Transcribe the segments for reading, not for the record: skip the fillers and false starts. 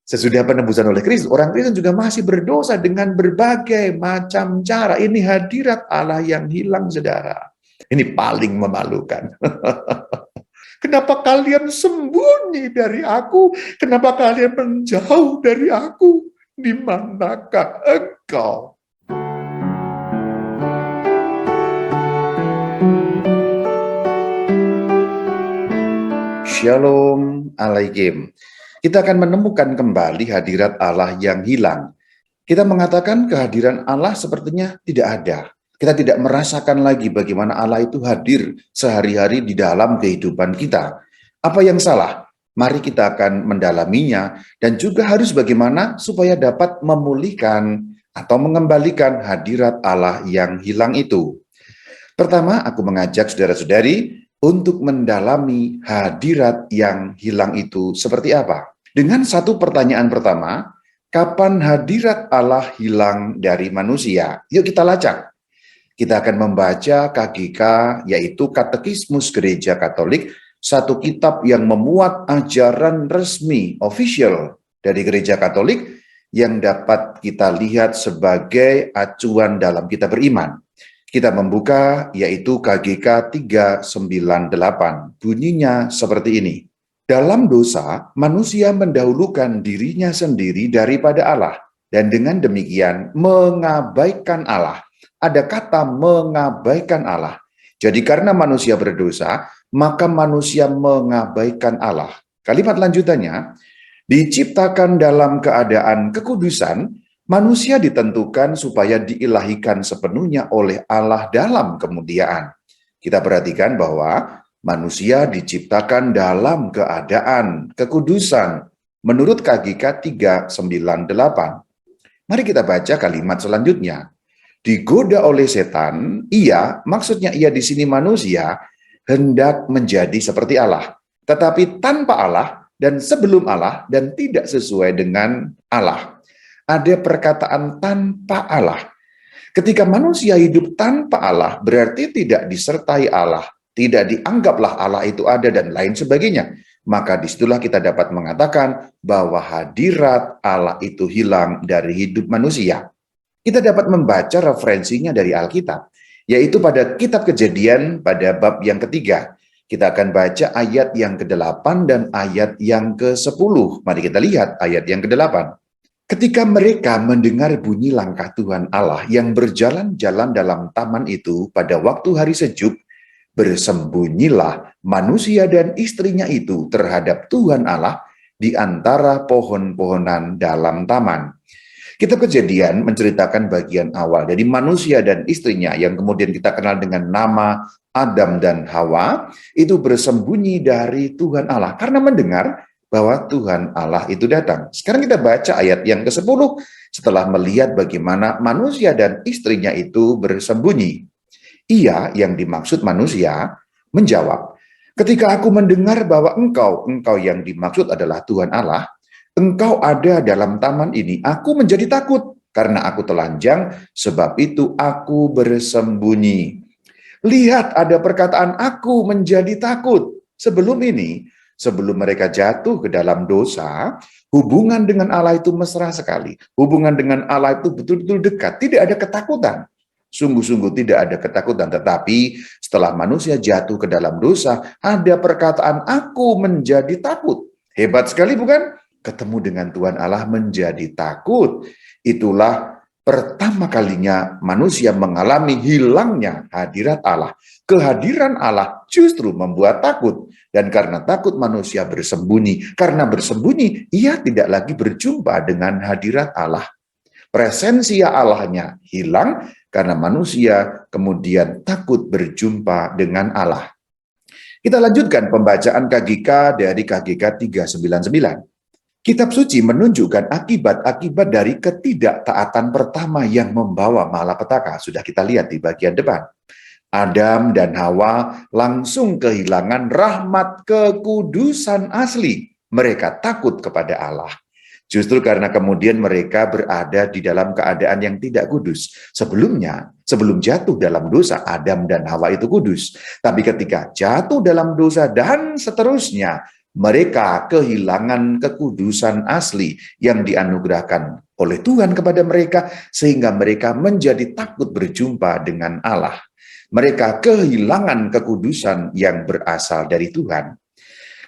Sesudah penebusan oleh Kristus, orang Kristen juga masih berdosa dengan berbagai macam cara. Ini hadirat Allah yang hilang, saudara. Ini paling memalukan. Kenapa kalian sembunyi dari aku? Kenapa kalian menjauh dari aku? Di manakah engkau? Shalom Alaikum. Kita akan menemukan kembali hadirat Allah yang hilang. Kita mengatakan kehadiran Allah sepertinya tidak ada. Kita tidak merasakan lagi bagaimana Allah itu hadir sehari-hari di dalam kehidupan kita. Apa yang salah? Mari kita akan mendalaminya dan juga harus bagaimana supaya dapat memulihkan atau mengembalikan hadirat Allah yang hilang itu. Pertama, aku mengajak saudara-saudari untuk mendalami hadirat yang hilang itu seperti apa. Dengan satu pertanyaan pertama, kapan hadirat Allah hilang dari manusia? Yuk kita lacak. Kita akan membaca KGK, yaitu Katekismus Gereja Katolik, satu kitab yang memuat ajaran resmi, official dari Gereja Katolik, yang dapat kita lihat sebagai acuan dalam kita beriman. Kita membuka, yaitu KGK 398. Bunyinya seperti ini. Dalam dosa, manusia mendahulukan dirinya sendiri daripada Allah, dan dengan demikian mengabaikan Allah. Ada kata mengabaikan Allah. Jadi karena manusia berdosa, maka manusia mengabaikan Allah. Kalimat lanjutannya, diciptakan dalam keadaan kekudusan, manusia ditentukan supaya diilahikan sepenuhnya oleh Allah dalam kemuliaan. Kita perhatikan bahwa manusia diciptakan dalam keadaan kekudusan menurut KGK 398. Mari kita baca kalimat selanjutnya. Digoda oleh setan, maksudnya ia di sini manusia, hendak menjadi seperti Allah. Tetapi tanpa Allah dan sebelum Allah dan tidak sesuai dengan Allah. Ada perkataan tanpa Allah. Ketika manusia hidup tanpa Allah, berarti tidak disertai Allah. Tidak dianggaplah Allah itu ada dan lain sebagainya. Maka disitulah kita dapat mengatakan bahwa hadirat Allah itu hilang dari hidup manusia. Kita dapat membaca referensinya dari Alkitab, yaitu pada kitab Kejadian pada bab yang ketiga. Kita akan baca ayat yang ke-8 dan ayat yang ke-10. Mari kita lihat ayat yang ke-8. Ketika mereka mendengar bunyi langkah Tuhan Allah yang berjalan-jalan dalam taman itu pada waktu hari sejuk, bersembunyilah manusia dan istrinya itu terhadap Tuhan Allah di antara pohon-pohonan dalam taman. Kitab Kejadian menceritakan bagian awal dari manusia dan istrinya yang kemudian kita kenal dengan nama Adam dan Hawa, itu bersembunyi dari Tuhan Allah karena mendengar bahwa Tuhan Allah itu datang. Sekarang kita baca ayat yang ke-10 setelah melihat bagaimana manusia dan istrinya itu bersembunyi. Ia yang dimaksud manusia menjawab, ketika aku mendengar bahwa engkau yang dimaksud adalah Tuhan Allah, engkau ada dalam taman ini, aku menjadi takut karena aku telanjang, sebab itu aku bersembunyi. Lihat, ada perkataan aku menjadi takut. Sebelum ini, sebelum mereka jatuh ke dalam dosa, hubungan dengan Allah itu mesra sekali. Hubungan dengan Allah itu betul-betul dekat, tidak ada ketakutan. Sungguh-sungguh tidak ada ketakutan, tetapi setelah manusia jatuh ke dalam dosa, ada perkataan aku menjadi takut. Hebat sekali bukan? Ketemu dengan Tuhan Allah menjadi takut. Itulah pertama kalinya manusia mengalami hilangnya hadirat Allah. Kehadiran Allah justru membuat takut. Dan karena takut manusia bersembunyi. Karena bersembunyi, ia tidak lagi berjumpa dengan hadirat Allah. Presensia Allahnya hilang karena manusia kemudian takut berjumpa dengan Allah. Kita lanjutkan pembacaan KGK dari KGK 399. Kitab suci menunjukkan akibat-akibat dari ketidaktaatan pertama yang membawa malapetaka. Sudah kita lihat di bagian depan. Adam dan Hawa langsung kehilangan rahmat kekudusan asli. Mereka takut kepada Allah. Justru karena kemudian mereka berada di dalam keadaan yang tidak kudus. Sebelumnya, sebelum jatuh dalam dosa, Adam dan Hawa itu kudus. Tapi ketika jatuh dalam dosa dan seterusnya, Mereka kehilangan kekudusan asli yang dianugerahkan oleh Tuhan kepada mereka, sehingga mereka menjadi takut berjumpa dengan Allah. Mereka kehilangan kekudusan yang berasal dari Tuhan.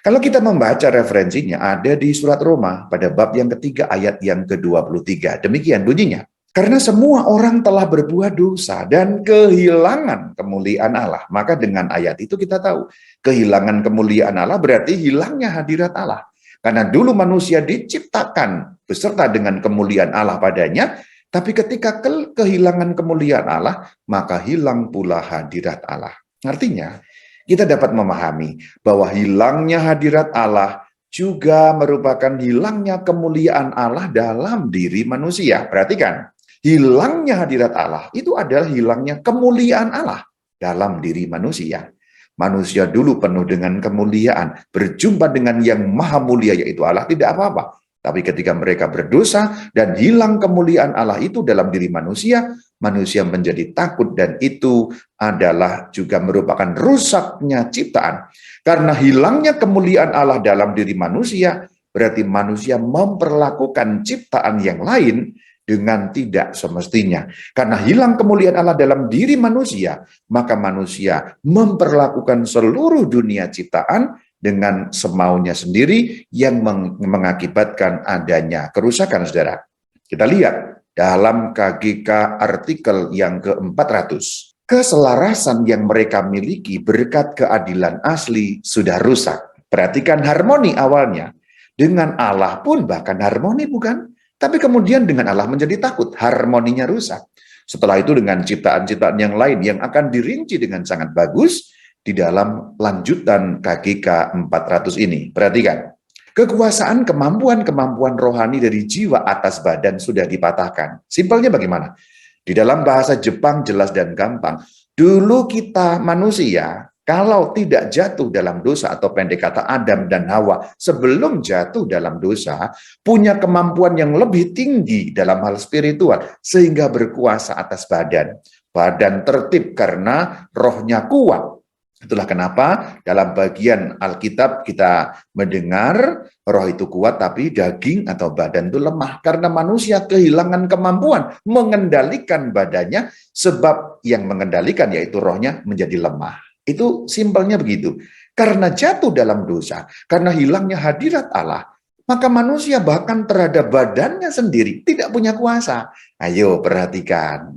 Kalau kita membaca referensinya, ada di surat Roma pada bab yang ketiga ayat yang ke-23. Demikian bunyinya. Karena semua orang telah berbuat dosa dan kehilangan kemuliaan Allah. Maka dengan ayat itu kita tahu, kehilangan kemuliaan Allah berarti hilangnya hadirat Allah. Karena dulu manusia diciptakan beserta dengan kemuliaan Allah padanya, tapi ketika kehilangan kemuliaan Allah, maka hilang pula hadirat Allah. Artinya, kita dapat memahami bahwa hilangnya hadirat Allah juga merupakan hilangnya kemuliaan Allah dalam diri manusia. Perhatikan, hilangnya hadirat Allah itu adalah hilangnya kemuliaan Allah dalam diri manusia. Manusia dulu penuh dengan kemuliaan, berjumpa dengan yang maha mulia yaitu Allah, tidak apa-apa. Tapi ketika mereka berdosa dan hilang kemuliaan Allah itu dalam diri manusia, manusia menjadi takut, dan itu adalah juga merupakan rusaknya ciptaan. Karena hilangnya kemuliaan Allah dalam diri manusia, berarti manusia memperlakukan ciptaan yang lain dengan tidak semestinya. Karena hilang kemuliaan Allah dalam diri manusia, maka manusia memperlakukan seluruh dunia ciptaan dengan semaunya sendiri yang mengakibatkan adanya kerusakan, saudara. Kita lihat dalam KGK artikel yang ke-400. Keselarasan yang mereka miliki berkat keadilan asli sudah rusak. Perhatikan harmoni awalnya. Dengan Allah pun bahkan harmoni, bukan? Tapi kemudian dengan Allah menjadi takut, harmoninya rusak. Setelah itu dengan ciptaan-ciptaan yang lain yang akan dirinci dengan sangat bagus di dalam lanjutan KGK 400 ini. Perhatikan, kekuasaan kemampuan-kemampuan rohani dari jiwa atas badan sudah dipatahkan. Simpelnya bagaimana? Di dalam bahasa Jepang jelas dan gampang. Dulu kita manusia, kalau tidak jatuh dalam dosa, atau pendek kata Adam dan Hawa sebelum jatuh dalam dosa, punya kemampuan yang lebih tinggi dalam hal spiritual, sehingga berkuasa atas badan. Badan tertib karena rohnya kuat. Itulah kenapa dalam bagian Alkitab kita mendengar roh itu kuat tapi daging atau badan itu lemah. Karena manusia kehilangan kemampuan mengendalikan badannya, sebab yang mengendalikan yaitu rohnya menjadi lemah. Itu simpelnya begitu. Karena jatuh dalam dosa, karena hilangnya hadirat Allah, maka manusia bahkan terhadap badannya sendiri tidak punya kuasa. Ayo perhatikan.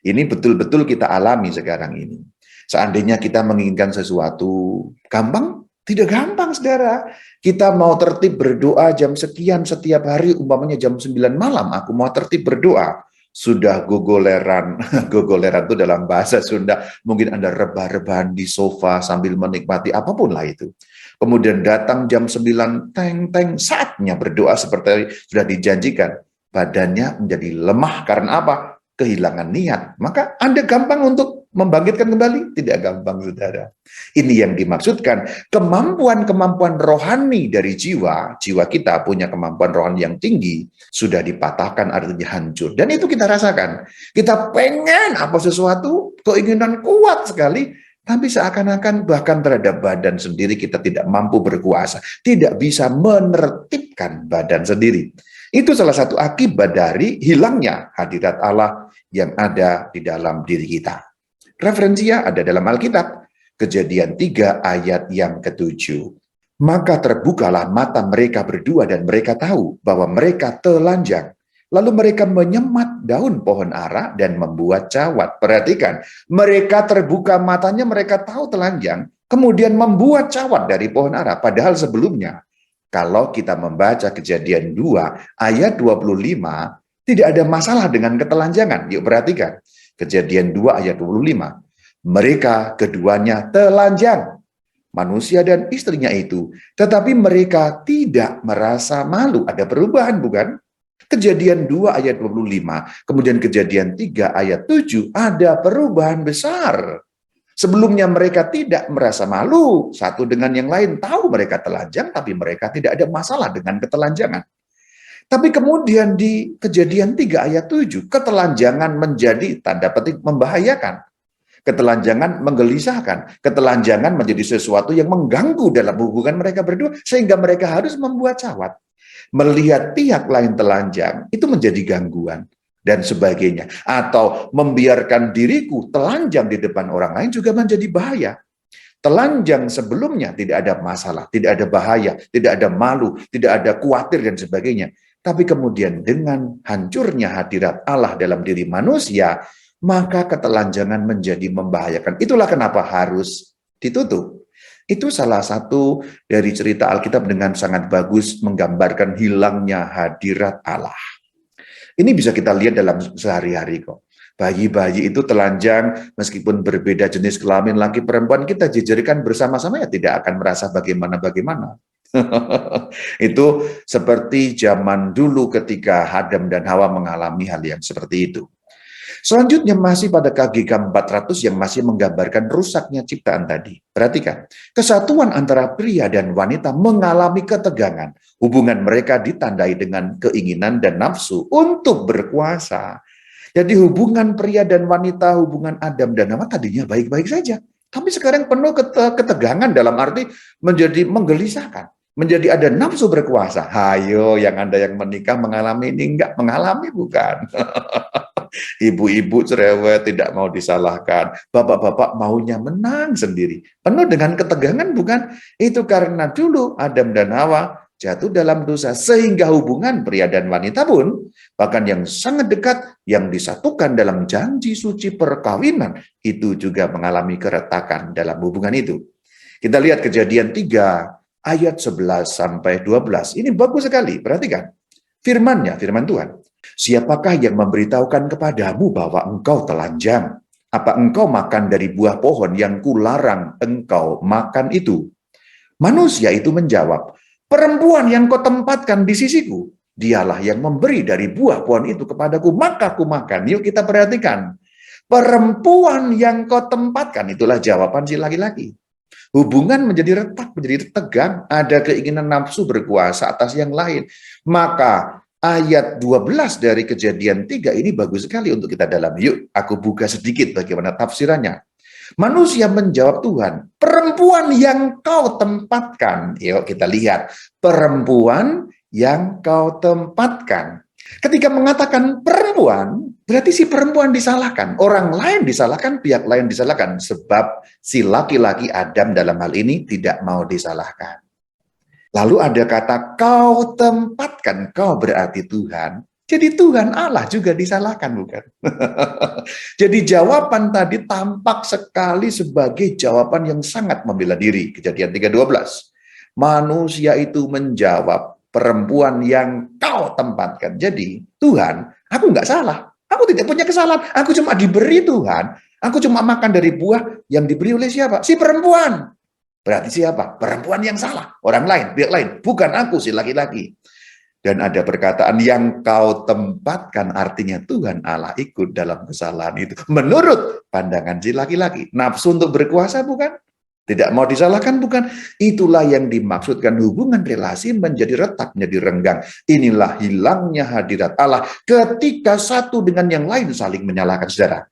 Ini betul-betul kita alami sekarang ini. Seandainya kita menginginkan sesuatu, gampang? Tidak gampang, saudara. Kita mau tertib berdoa jam sekian setiap hari, umpamanya jam 9 malam, aku mau tertib berdoa. Sudah gogoleran, gogoleran itu dalam bahasa Sunda, mungkin Anda rebah-rebahan di sofa sambil menikmati apapun lah itu. Kemudian datang jam 9, teng-teng, saatnya berdoa seperti sudah dijanjikan. Badannya menjadi lemah, karena apa? Kehilangan niat. Maka Anda gampang untuk membangkitkan kembali? Tidak gampang, saudara. Ini yang dimaksudkan, kemampuan-kemampuan rohani dari jiwa kita punya kemampuan rohani yang tinggi, sudah dipatahkan, artinya hancur. Dan itu kita rasakan. Kita pengen apa sesuatu, keinginan kuat sekali, tapi seakan-akan bahkan terhadap badan sendiri kita tidak mampu berkuasa, tidak bisa menertibkan badan sendiri. Itu salah satu akibat dari hilangnya hadirat Allah yang ada di dalam diri kita. Referensinya ada dalam Alkitab, Kejadian 3 ayat yang ke-7. Maka terbukalah mata mereka berdua dan mereka tahu bahwa mereka telanjang. Lalu mereka menyemat daun pohon ara dan membuat cawat. Perhatikan, mereka terbuka matanya, mereka tahu telanjang, kemudian membuat cawat dari pohon ara. Padahal sebelumnya, kalau kita membaca Kejadian 2 ayat 25, tidak ada masalah dengan ketelanjangan. Yuk perhatikan, Kejadian 2 ayat 25. Mereka keduanya telanjang, manusia dan istrinya itu, tetapi mereka tidak merasa malu. Ada perubahan, bukan? Kejadian 2 ayat 25, kemudian Kejadian 3 ayat 7, ada perubahan besar. Sebelumnya mereka tidak merasa malu satu dengan yang lain, tahu mereka telanjang, tapi mereka tidak ada masalah dengan ketelanjangan. Tapi kemudian di Kejadian 3 ayat 7, ketelanjangan menjadi tanda petik membahayakan. Ketelanjangan menggelisahkan. Ketelanjangan menjadi sesuatu yang mengganggu dalam hubungan mereka berdua, sehingga mereka harus membuat cawat. Melihat pihak lain telanjang, itu menjadi gangguan, dan sebagainya. Atau membiarkan diriku telanjang di depan orang lain juga menjadi bahaya. Telanjang sebelumnya tidak ada masalah, tidak ada bahaya, tidak ada malu, tidak ada khawatir, dan sebagainya. Tapi kemudian dengan hancurnya hadirat Allah dalam diri manusia, maka ketelanjangan menjadi membahayakan. Itulah kenapa harus ditutup. Itu salah satu dari cerita Alkitab dengan sangat bagus menggambarkan hilangnya hadirat Allah. Ini bisa kita lihat dalam sehari-hari kok. Bayi-bayi itu telanjang, meskipun berbeda jenis kelamin laki perempuan, kita jejerkan bersama-sama ya tidak akan merasa bagaimana-bagaimana. Itu seperti zaman dulu ketika Adam dan Hawa mengalami hal yang seperti itu. Selanjutnya masih pada KGK 400 yang masih menggambarkan rusaknya ciptaan tadi. Perhatikan, kesatuan antara pria dan wanita mengalami ketegangan. Hubungan mereka ditandai dengan keinginan dan nafsu untuk berkuasa. Jadi hubungan pria dan wanita, hubungan Adam dan Hawa tadinya baik-baik saja. Tapi sekarang penuh ketegangan, dalam arti menjadi menggelisahkan. Menjadi ada nafsu berkuasa. Hayo yang Anda yang menikah mengalami ini, enggak mengalami, bukan? Ibu-ibu cerewet, tidak mau disalahkan. Bapak-bapak maunya menang sendiri. Penuh dengan ketegangan, bukan? Itu karena dulu Adam dan Hawa jatuh dalam dosa. Sehingga hubungan pria dan wanita pun, bahkan yang sangat dekat, yang disatukan dalam janji suci perkawinan, itu juga mengalami keretakan dalam hubungan itu. Kita lihat Kejadian 3, ayat 11-12. Ini bagus sekali, perhatikan. Firman-Nya, firman Tuhan. Siapakah yang memberitahukan kepadamu bahwa engkau telanjang? Apa engkau makan dari buah pohon yang kularang engkau makan itu? Manusia itu menjawab, perempuan yang kau tempatkan di sisiku, dialah yang memberi dari buah pohon itu kepadaku, maka aku makan. Yuk kita perhatikan. Perempuan yang kau tempatkan, itulah jawaban si laki-laki. Hubungan menjadi retak, menjadi tegang, ada keinginan nafsu berkuasa atas yang lain. Maka ayat 12 dari Kejadian 3 ini bagus sekali untuk kita dalami. Yuk, aku buka sedikit bagaimana tafsirannya. Manusia menjawab Tuhan, perempuan yang kau tempatkan. Yuk kita lihat, perempuan yang kau tempatkan. Ketika mengatakan perempuan, berarti si perempuan disalahkan. Orang lain disalahkan, pihak lain disalahkan. Sebab si laki-laki Adam dalam hal ini tidak mau disalahkan. Lalu ada kata kau tempatkan, kau berarti Tuhan. Jadi Tuhan Allah juga disalahkan, bukan? Jadi jawaban tadi tampak sekali sebagai jawaban yang sangat membela diri. Kejadian 3:12. Manusia itu menjawab, perempuan yang kau tempatkan. Jadi Tuhan, aku nggak salah. Aku tidak punya kesalahan. Aku cuma diberi Tuhan. Aku cuma makan dari buah yang diberi oleh siapa? Si perempuan. Berarti siapa? Perempuan yang salah. Orang lain, pihak lain. Bukan aku, si laki-laki. Dan ada perkataan yang kau tempatkan, artinya Tuhan Allah ikut dalam kesalahan itu. Menurut pandangan si laki-laki. Nafsu untuk berkuasa, bukan? Tidak mau disalahkan, bukan? Itulah yang dimaksudkan hubungan relasi menjadi retak, menjadi renggang. Inilah hilangnya hadirat Allah ketika satu dengan yang lain saling menyalahkan, saudara.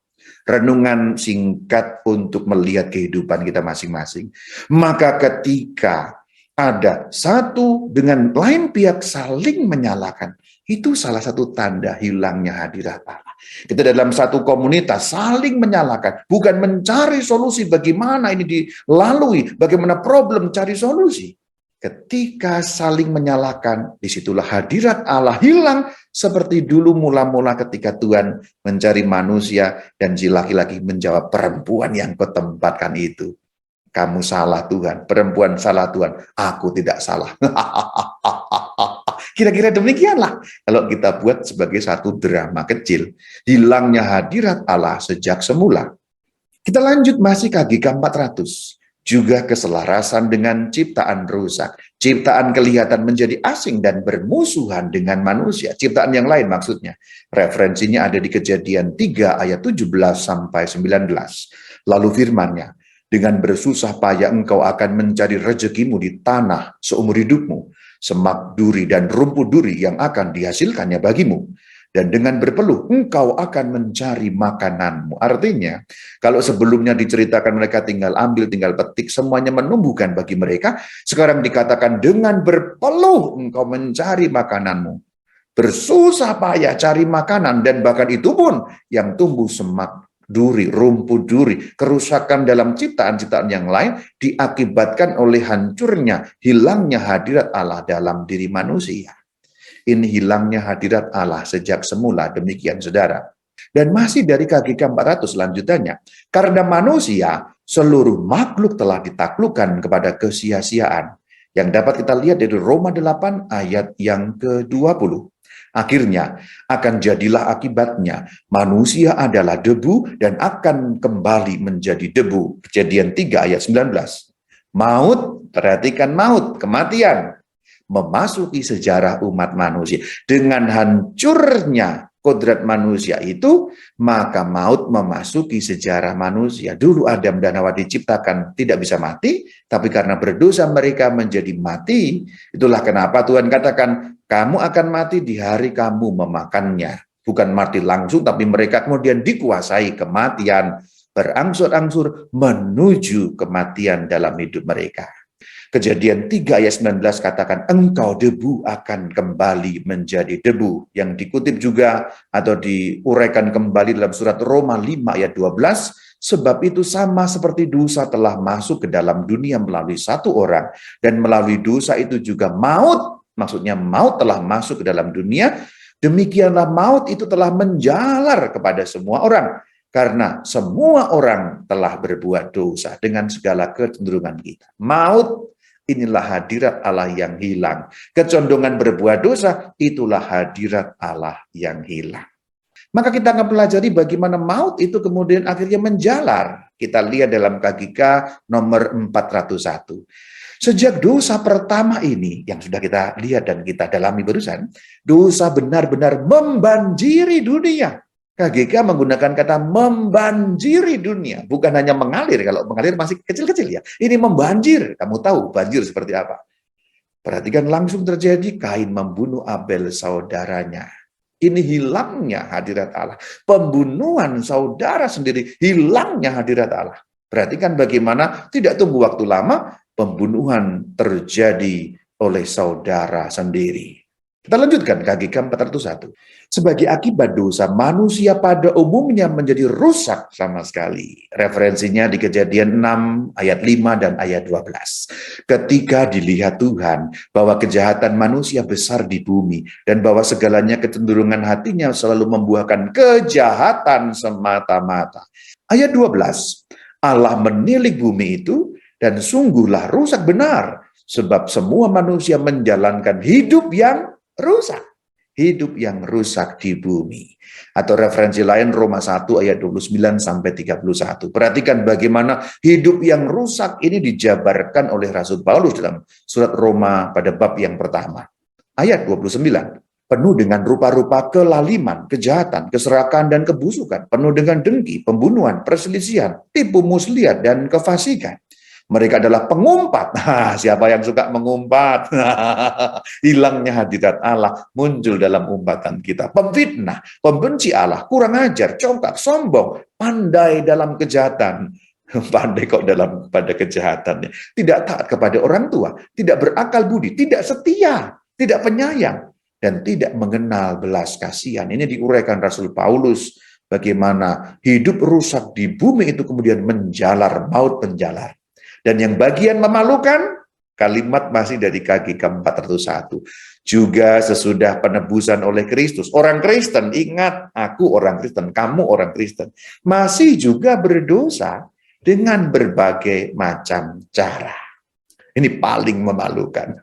Renungan singkat untuk melihat kehidupan kita masing-masing. Maka ketika ada satu dengan lain pihak saling menyalahkan, itu salah satu tanda hilangnya hadirat Allah. Kita dalam satu komunitas saling menyalahkan, bukan mencari solusi bagaimana ini dilalui, bagaimana problem cari solusi. Ketika saling menyalahkan, disitulah hadirat Allah hilang seperti dulu mula-mula ketika Tuhan mencari manusia dan si laki-laki menjawab, perempuan yang kau tempatkan itu. Kamu salah Tuhan, perempuan salah Tuhan, aku tidak salah. Kira-kira demikianlah kalau kita buat sebagai satu drama kecil, hilangnya hadirat Allah sejak semula. Kita lanjut masih KGK 400. Juga keselarasan dengan ciptaan rusak. Ciptaan kelihatan menjadi asing dan bermusuhan dengan manusia. Ciptaan yang lain maksudnya. Referensinya ada di Kejadian 3 ayat 17-19. Lalu firman-Nya, dengan bersusah payah engkau akan mencari rezekimu di tanah seumur hidupmu. Semak duri dan rumput duri yang akan dihasilkannya bagimu. Dan dengan berpeluh, engkau akan mencari makananmu. Artinya, kalau sebelumnya diceritakan mereka tinggal ambil, tinggal petik, semuanya menumbuhkan bagi mereka, sekarang dikatakan dengan berpeluh engkau mencari makananmu. Bersusah payah cari makanan, dan bahkan itu pun yang tumbuh semak duri, rumput duri, kerusakan dalam ciptaan-ciptaan yang lain diakibatkan oleh hancurnya, hilangnya hadirat Allah dalam diri manusia. Ini hilangnya hadirat Allah sejak semula, demikian saudara. Dan masih dari KGK 400 lanjutannya, karena manusia, seluruh makhluk telah ditaklukkan kepada kesia-siaan. Yang dapat kita lihat dari Roma 8 ayat yang ke-20. Akhirnya akan jadilah akibatnya, manusia adalah debu dan akan kembali menjadi debu. Kejadian 3 ayat 19. Maut, perhatikan maut, kematian, memasuki sejarah umat manusia. Dengan hancurnya kodrat manusia itu, maka maut memasuki sejarah manusia. Dulu Adam dan Hawa diciptakan tidak bisa mati, tapi karena berdosa mereka menjadi mati. Itulah kenapa Tuhan katakan, kamu akan mati di hari kamu memakannya. Bukan mati langsung, tapi mereka kemudian dikuasai kematian, berangsur-angsur menuju kematian dalam hidup mereka. Kejadian 3 ayat 19 katakan, engkau debu akan kembali menjadi debu. Yang dikutip juga atau diuraikan kembali dalam surat Roma 5 ayat 12, sebab itu sama seperti dosa telah masuk ke dalam dunia melalui satu orang, dan melalui dosa itu juga maut, maksudnya maut telah masuk ke dalam dunia, demikianlah maut itu telah menjalar kepada semua orang. Karena semua orang telah berbuat dosa dengan segala kecenderungan kita. Maut, inilah hadirat Allah yang hilang. Kecondongan berbuat dosa, itulah hadirat Allah yang hilang. Maka kita akan pelajari bagaimana maut itu kemudian akhirnya menjalar. Kita lihat dalam KGK nomor 401. Sejak dosa pertama ini, yang sudah kita lihat dan kita dalami barusan, dosa benar-benar membanjiri dunia. KGK menggunakan kata membanjiri dunia, bukan hanya mengalir. Kalau mengalir masih kecil-kecil ya. Ini membanjir. Kamu tahu banjir seperti apa? Perhatikan, langsung terjadi, Kain membunuh Abel saudaranya. Ini hilangnya hadirat Allah. Pembunuhan saudara sendiri, hilangnya hadirat Allah. Perhatikan bagaimana tidak tunggu waktu lama, pembunuhan terjadi oleh saudara sendiri. Kita lanjutkan KGK 401. Sebagai akibat dosa, manusia pada umumnya menjadi rusak sama sekali. Referensinya di Kejadian 6 ayat 5 dan ayat 12. Ketika dilihat Tuhan bahwa kejahatan manusia besar di bumi dan bahwa segalanya kecenderungan hatinya selalu membuahkan kejahatan semata-mata. Ayat 12. Allah menilik bumi itu dan sungguhlah rusak benar, sebab semua manusia menjalankan hidup yang rusak. Hidup yang rusak di bumi. Atau referensi lain Roma 1 ayat 29 sampai 31. Perhatikan bagaimana hidup yang rusak ini dijabarkan oleh Rasul Paulus dalam surat Roma pada bab yang pertama. Ayat 29. Penuh dengan rupa-rupa kelaliman, kejahatan, keserakahan, dan kebusukan. Penuh dengan dengki, pembunuhan, perselisihan, tipu muslihat, dan kefasikan. Mereka adalah pengumpat. Siapa yang suka mengumpat? Hilangnya hadirat Allah muncul dalam umpatan kita. Pemfitnah, pembenci Allah, kurang ajar, congkak, sombong, pandai dalam kejahatan. Pandai kok dalam pada kejahatannya. Tidak taat kepada orang tua, tidak berakal budi, tidak setia, tidak penyayang, dan tidak mengenal belas kasihan. Ini diuraikan Rasul Paulus. Bagaimana hidup rusak di bumi itu kemudian menjalar, maut menjalar. Dan yang bagian memalukan, kalimat masih dari KGK 401. Juga sesudah penebusan oleh Kristus, orang Kristen, ingat, aku orang Kristen, kamu orang Kristen, masih juga berdosa dengan berbagai macam cara. Ini paling memalukan.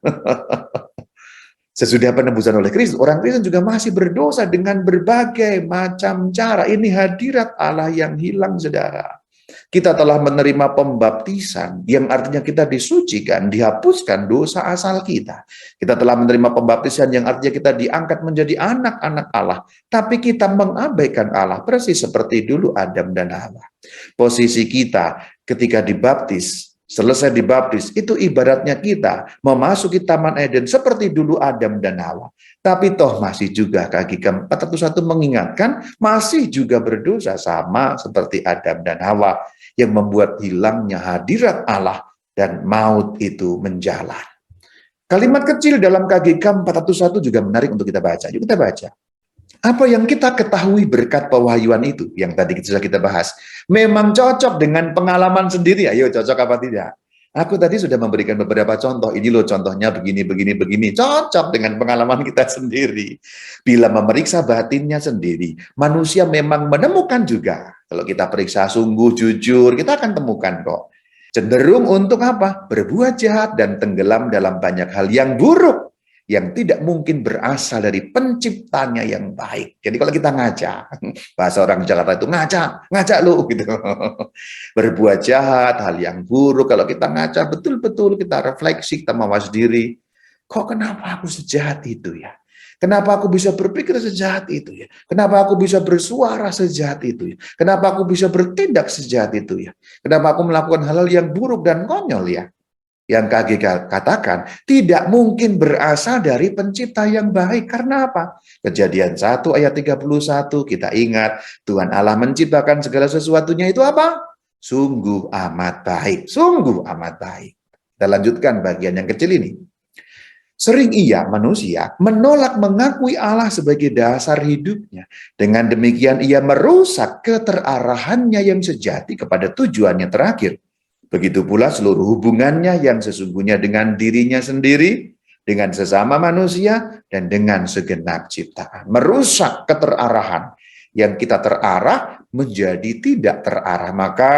Sesudah penebusan oleh Kristus, orang Kristen juga masih berdosa dengan berbagai macam cara. Ini hadirat Allah yang hilang, saudara. Kita telah menerima pembaptisan, yang artinya kita disucikan, dihapuskan dosa asal kita. Kita telah menerima pembaptisan, yang artinya kita diangkat menjadi anak-anak Allah. Tapi kita mengabaikan Allah, persis seperti dulu Adam dan Hawa. Posisi kita ketika dibaptis, selesai dibaptis, itu ibaratnya kita memasuki Taman Eden seperti dulu Adam dan Hawa. Tapi toh masih juga kaki ke-401 mengingatkan, masih juga berdosa sama seperti Adam dan Hawa, yang membuat hilangnya hadirat Allah dan maut itu menjalar. Kalimat kecil dalam KGK 401 juga menarik untuk kita baca. Yuk kita baca. Apa yang kita ketahui berkat pewahyuan itu, yang tadi sudah kita bahas, memang cocok dengan pengalaman sendiri. Ayo, cocok apa tidak? Aku tadi sudah memberikan beberapa contoh. Ini loh contohnya begini, begini, begini. Cocok dengan pengalaman kita sendiri. Bila memeriksa batinnya sendiri, manusia memang menemukan juga. Kalau kita periksa sungguh, jujur, kita akan temukan kok. Cenderung untuk apa? Berbuat jahat dan tenggelam dalam banyak hal yang buruk, yang tidak mungkin berasal dari penciptanya yang baik. Jadi kalau kita ngaca, bahasa orang Jakarta itu ngaca lu gitu. Berbuat jahat, hal yang buruk, kalau kita ngaca betul-betul kita refleksi, kita mawas diri. Kok kenapa aku sejahat itu ya? Kenapa aku bisa berpikir sejahat itu ya? Kenapa aku bisa bersuara sejahat itu ya? Kenapa aku bisa bertindak sejahat itu ya? Kenapa aku melakukan hal-hal yang buruk dan konyol ya? Yang KGK katakan tidak mungkin berasal dari pencipta yang baik. Karena apa? Kejadian 1 ayat 31 kita ingat, Tuhan Allah menciptakan segala sesuatunya itu apa? Sungguh amat baik. Sungguh amat baik. Kita lanjutkan bagian yang kecil ini. Sering ia, manusia, menolak mengakui Allah sebagai dasar hidupnya. Dengan demikian ia merusak keterarahannya yang sejati kepada tujuannya terakhir. Begitu pula seluruh hubungannya yang sesungguhnya dengan dirinya sendiri, dengan sesama manusia, dan dengan segenap ciptaan. Merusak keterarahan. Yang kita terarah menjadi tidak terarah. Maka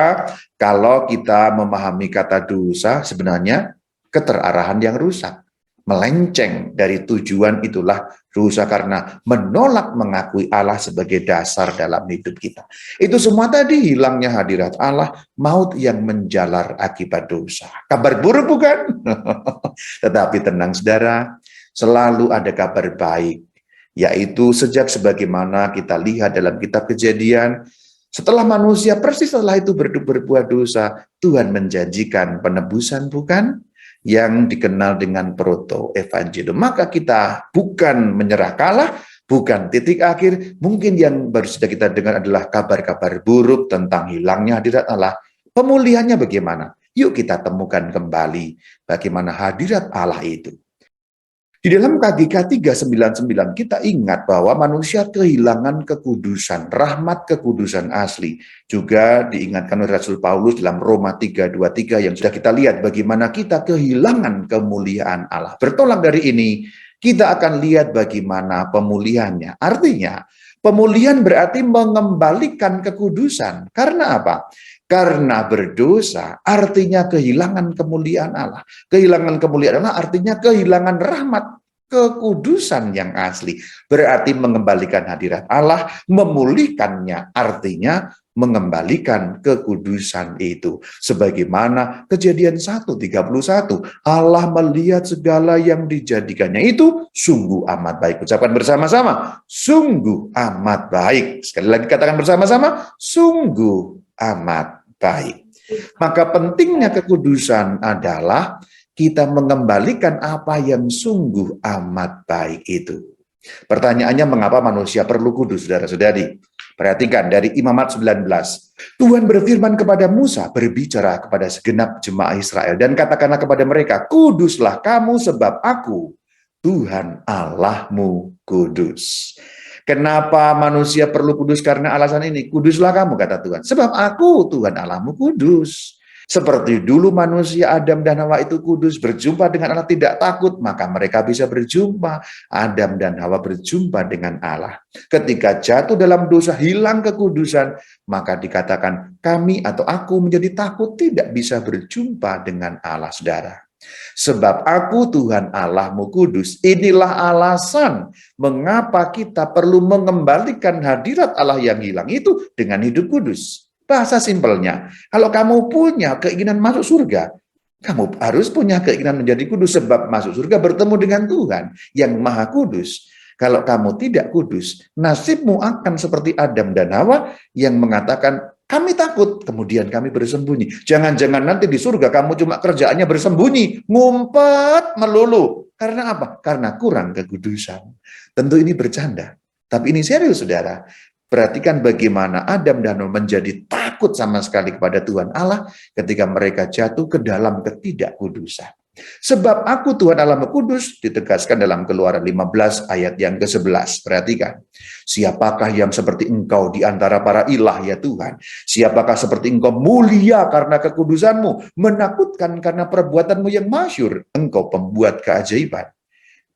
kalau kita memahami kata dosa, sebenarnya keterarahan yang rusak. Melenceng dari tujuan itulah rusak karena menolak mengakui Allah sebagai dasar dalam hidup kita. Itu semua tadi hilangnya hadirat Allah, maut yang menjalar akibat dosa. Kabar buruk bukan? Tetapi tenang saudara, selalu ada kabar baik. Yaitu sejak sebagaimana kita lihat dalam kitab Kejadian, setelah manusia persis setelah itu berbuat dosa, Tuhan menjanjikan penebusan bukan? Yang dikenal dengan proto-evangelium. Maka kita bukan menyerah kalah, bukan titik akhir. Mungkin yang baru saja kita dengar adalah kabar-kabar buruk tentang hilangnya hadirat Allah. Pemulihannya bagaimana? Yuk kita temukan kembali bagaimana hadirat Allah itu. Di dalam KGK 399 kita ingat bahwa manusia kehilangan kekudusan, rahmat kekudusan asli. Juga diingatkan oleh Rasul Paulus dalam Roma 3:23 yang sudah kita lihat bagaimana kita kehilangan kemuliaan Allah. Bertolak dari ini, kita akan lihat bagaimana pemulihannya. Artinya, pemulihan berarti mengembalikan kekudusan. Karena apa? Karena berdosa artinya kehilangan kemuliaan Allah. Kehilangan kemuliaan Allah artinya kehilangan rahmat, kekudusan yang asli. Berarti mengembalikan hadirat Allah, memulihkannya artinya mengembalikan kekudusan itu. Sebagaimana Kejadian 1:31, Allah melihat segala yang dijadikannya itu sungguh amat baik. Ucapkan bersama-sama, sungguh amat baik. Sekali lagi katakan bersama-sama, sungguh amat baik. Maka pentingnya kekudusan adalah kita mengembalikan apa yang sungguh amat baik itu. Pertanyaannya, mengapa manusia perlu kudus, saudara-saudari? Perhatikan dari Imamat 19. Tuhan berfirman kepada Musa, berbicara kepada segenap jemaah Israel, dan katakanlah kepada mereka, kuduslah kamu sebab aku, Tuhan Allahmu, kudus. Kenapa manusia perlu kudus? Karena alasan ini, kuduslah kamu, kata Tuhan. Sebab aku, Tuhan Allahmu, kudus. Seperti dulu manusia Adam dan Hawa itu kudus, berjumpa dengan Allah tidak takut, maka mereka bisa berjumpa. Adam dan Hawa berjumpa dengan Allah. Ketika jatuh dalam dosa, hilang kekudusan, maka dikatakan kami atau aku menjadi takut, tidak bisa berjumpa dengan Allah, saudara. Sebab aku Tuhan Allahmu kudus. Inilah alasan mengapa kita perlu mengembalikan hadirat Allah yang hilang itu dengan hidup kudus. Bahasa simpelnya, kalau kamu punya keinginan masuk surga, kamu harus punya keinginan menjadi kudus, sebab masuk surga bertemu dengan Tuhan yang Maha Kudus. Kalau kamu tidak kudus, nasibmu akan seperti Adam dan Hawa yang mengatakan, Kami takut, kemudian kami bersembunyi. Jangan-jangan nanti di surga kamu cuma kerjaannya bersembunyi, ngumpet melulu. Karena apa? Karena kurang kekudusan. Tentu ini bercanda. Tapi ini serius, saudara. Perhatikan bagaimana Adam dan Hawa menjadi takut sama sekali kepada Tuhan Allah ketika mereka jatuh ke dalam ketidakkudusan. Sebab aku Tuhan Allah kudus, ditegaskan dalam Keluaran 15 ayat yang ke-11. Perhatikan, siapakah yang seperti engkau di antara para ilah ya Tuhan? Siapakah seperti engkau mulia karena kekudusanmu, menakutkan karena perbuatanmu yang masyhur, engkau pembuat keajaiban.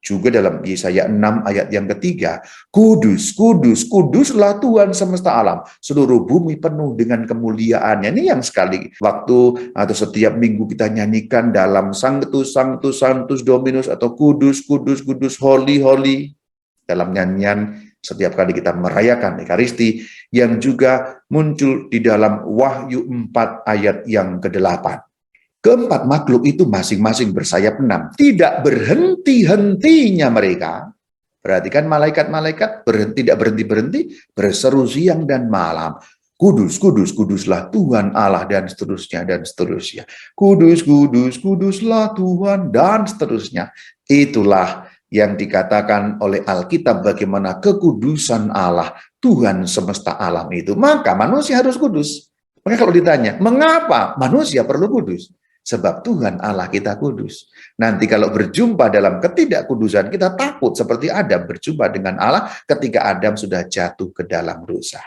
Juga dalam Yesaya 6 ayat yang ketiga, kudus, kudus, kuduslah Tuhan semesta alam. Seluruh bumi penuh dengan kemuliaannya. Ini yang sekali waktu atau setiap minggu kita nyanyikan dalam Sanctus, Sanctus, Sanctus Dominus atau kudus, kudus, kudus, holy, holy. Dalam nyanyian setiap kali kita merayakan Ekaristi yang juga muncul di dalam Wahyu 4 ayat yang ke-8. Keempat makhluk itu masing-masing bersayap 6. Tidak berhenti-hentinya mereka. Perhatikan malaikat-malaikat tidak berhenti-berhenti, berseru siang dan malam. Kudus, kudus, kuduslah Tuhan Allah, dan seterusnya, dan seterusnya. Kudus, kudus, kuduslah Tuhan, dan seterusnya. Itulah yang dikatakan oleh Alkitab bagaimana kekudusan Allah, Tuhan semesta alam itu. Maka manusia harus kudus. Maka kalau ditanya, mengapa manusia perlu kudus? Sebab Tuhan Allah kita kudus. Nanti kalau berjumpa dalam ketidakkudusan, kita takut seperti Adam berjumpa dengan Allah ketika Adam sudah jatuh ke dalam dosa.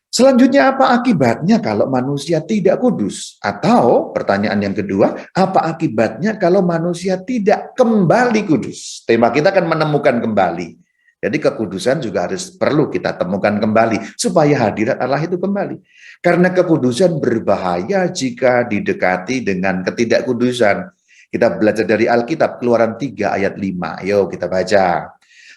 Selanjutnya, apa akibatnya kalau manusia tidak kudus? Atau pertanyaan yang kedua, apa akibatnya kalau manusia tidak kembali kudus? Tema kita akan menemukan kembali. Jadi kekudusan juga perlu kita temukan kembali supaya hadirat Allah itu kembali. Karena kekudusan berbahaya jika didekati dengan ketidakkudusan. Kita belajar dari Alkitab, Keluaran 3 ayat 5. Ayo kita baca.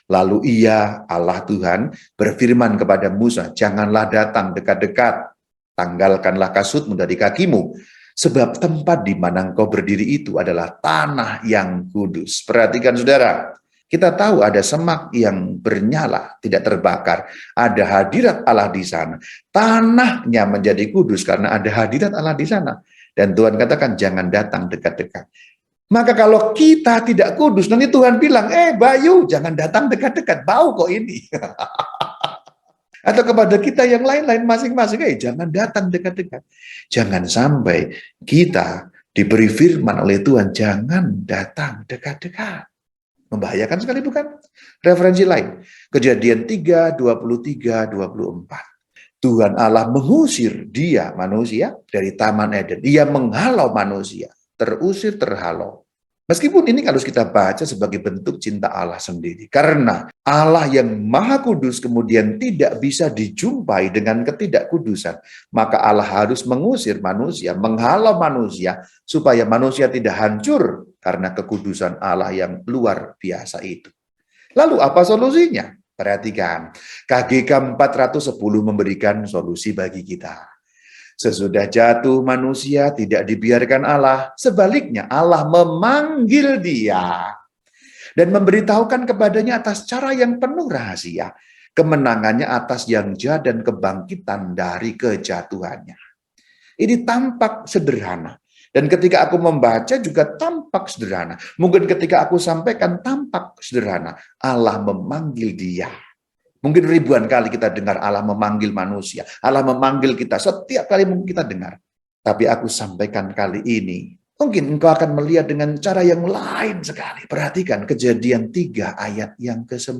Lalu ia, Allah Tuhan, berfirman kepada Musa, janganlah datang dekat-dekat, tanggalkanlah kasutmu dari kakimu, sebab tempat di mana engkau berdiri itu adalah tanah yang kudus. Perhatikan saudara, kita tahu ada semak yang bernyala, tidak terbakar. Ada hadirat Allah di sana. Tanahnya menjadi kudus karena ada hadirat Allah di sana. Dan Tuhan katakan, jangan datang dekat-dekat. Maka kalau kita tidak kudus, nanti Tuhan bilang, Bayu, jangan datang dekat-dekat, bau kok ini. Atau kepada kita yang lain-lain masing-masing, jangan datang dekat-dekat. Jangan sampai kita diberi firman oleh Tuhan, jangan datang dekat-dekat. Membahayakan sekali bukan? Referensi lain, Kejadian 3, 23, 24. Tuhan Allah mengusir dia, manusia, dari Taman Eden. Dia menghalau manusia, terusir, terhalau. Meskipun ini harus kita baca sebagai bentuk cinta Allah sendiri. Karena Allah yang maha kudus kemudian tidak bisa dijumpai dengan ketidakkudusan. Maka Allah harus mengusir manusia, menghalau manusia, supaya manusia tidak hancur karena kekudusan Allah yang luar biasa itu. Lalu apa solusinya? Perhatikan, KGK 410 memberikan solusi bagi kita. Sesudah jatuh manusia tidak dibiarkan Allah, sebaliknya Allah memanggil dia dan memberitahukan kepadanya atas cara yang penuh rahasia, kemenangannya atas yang jahat dan kebangkitan dari kejatuhannya. Ini tampak sederhana. Dan ketika aku membaca juga tampak sederhana. Mungkin ketika aku sampaikan tampak sederhana. Allah memanggil dia. Mungkin ribuan kali kita dengar Allah memanggil manusia. Allah memanggil kita. Setiap kali mungkin kita dengar. Tapi aku sampaikan kali ini. Mungkin engkau akan melihat dengan cara yang lain sekali. Perhatikan Kejadian 3 ayat yang ke-9.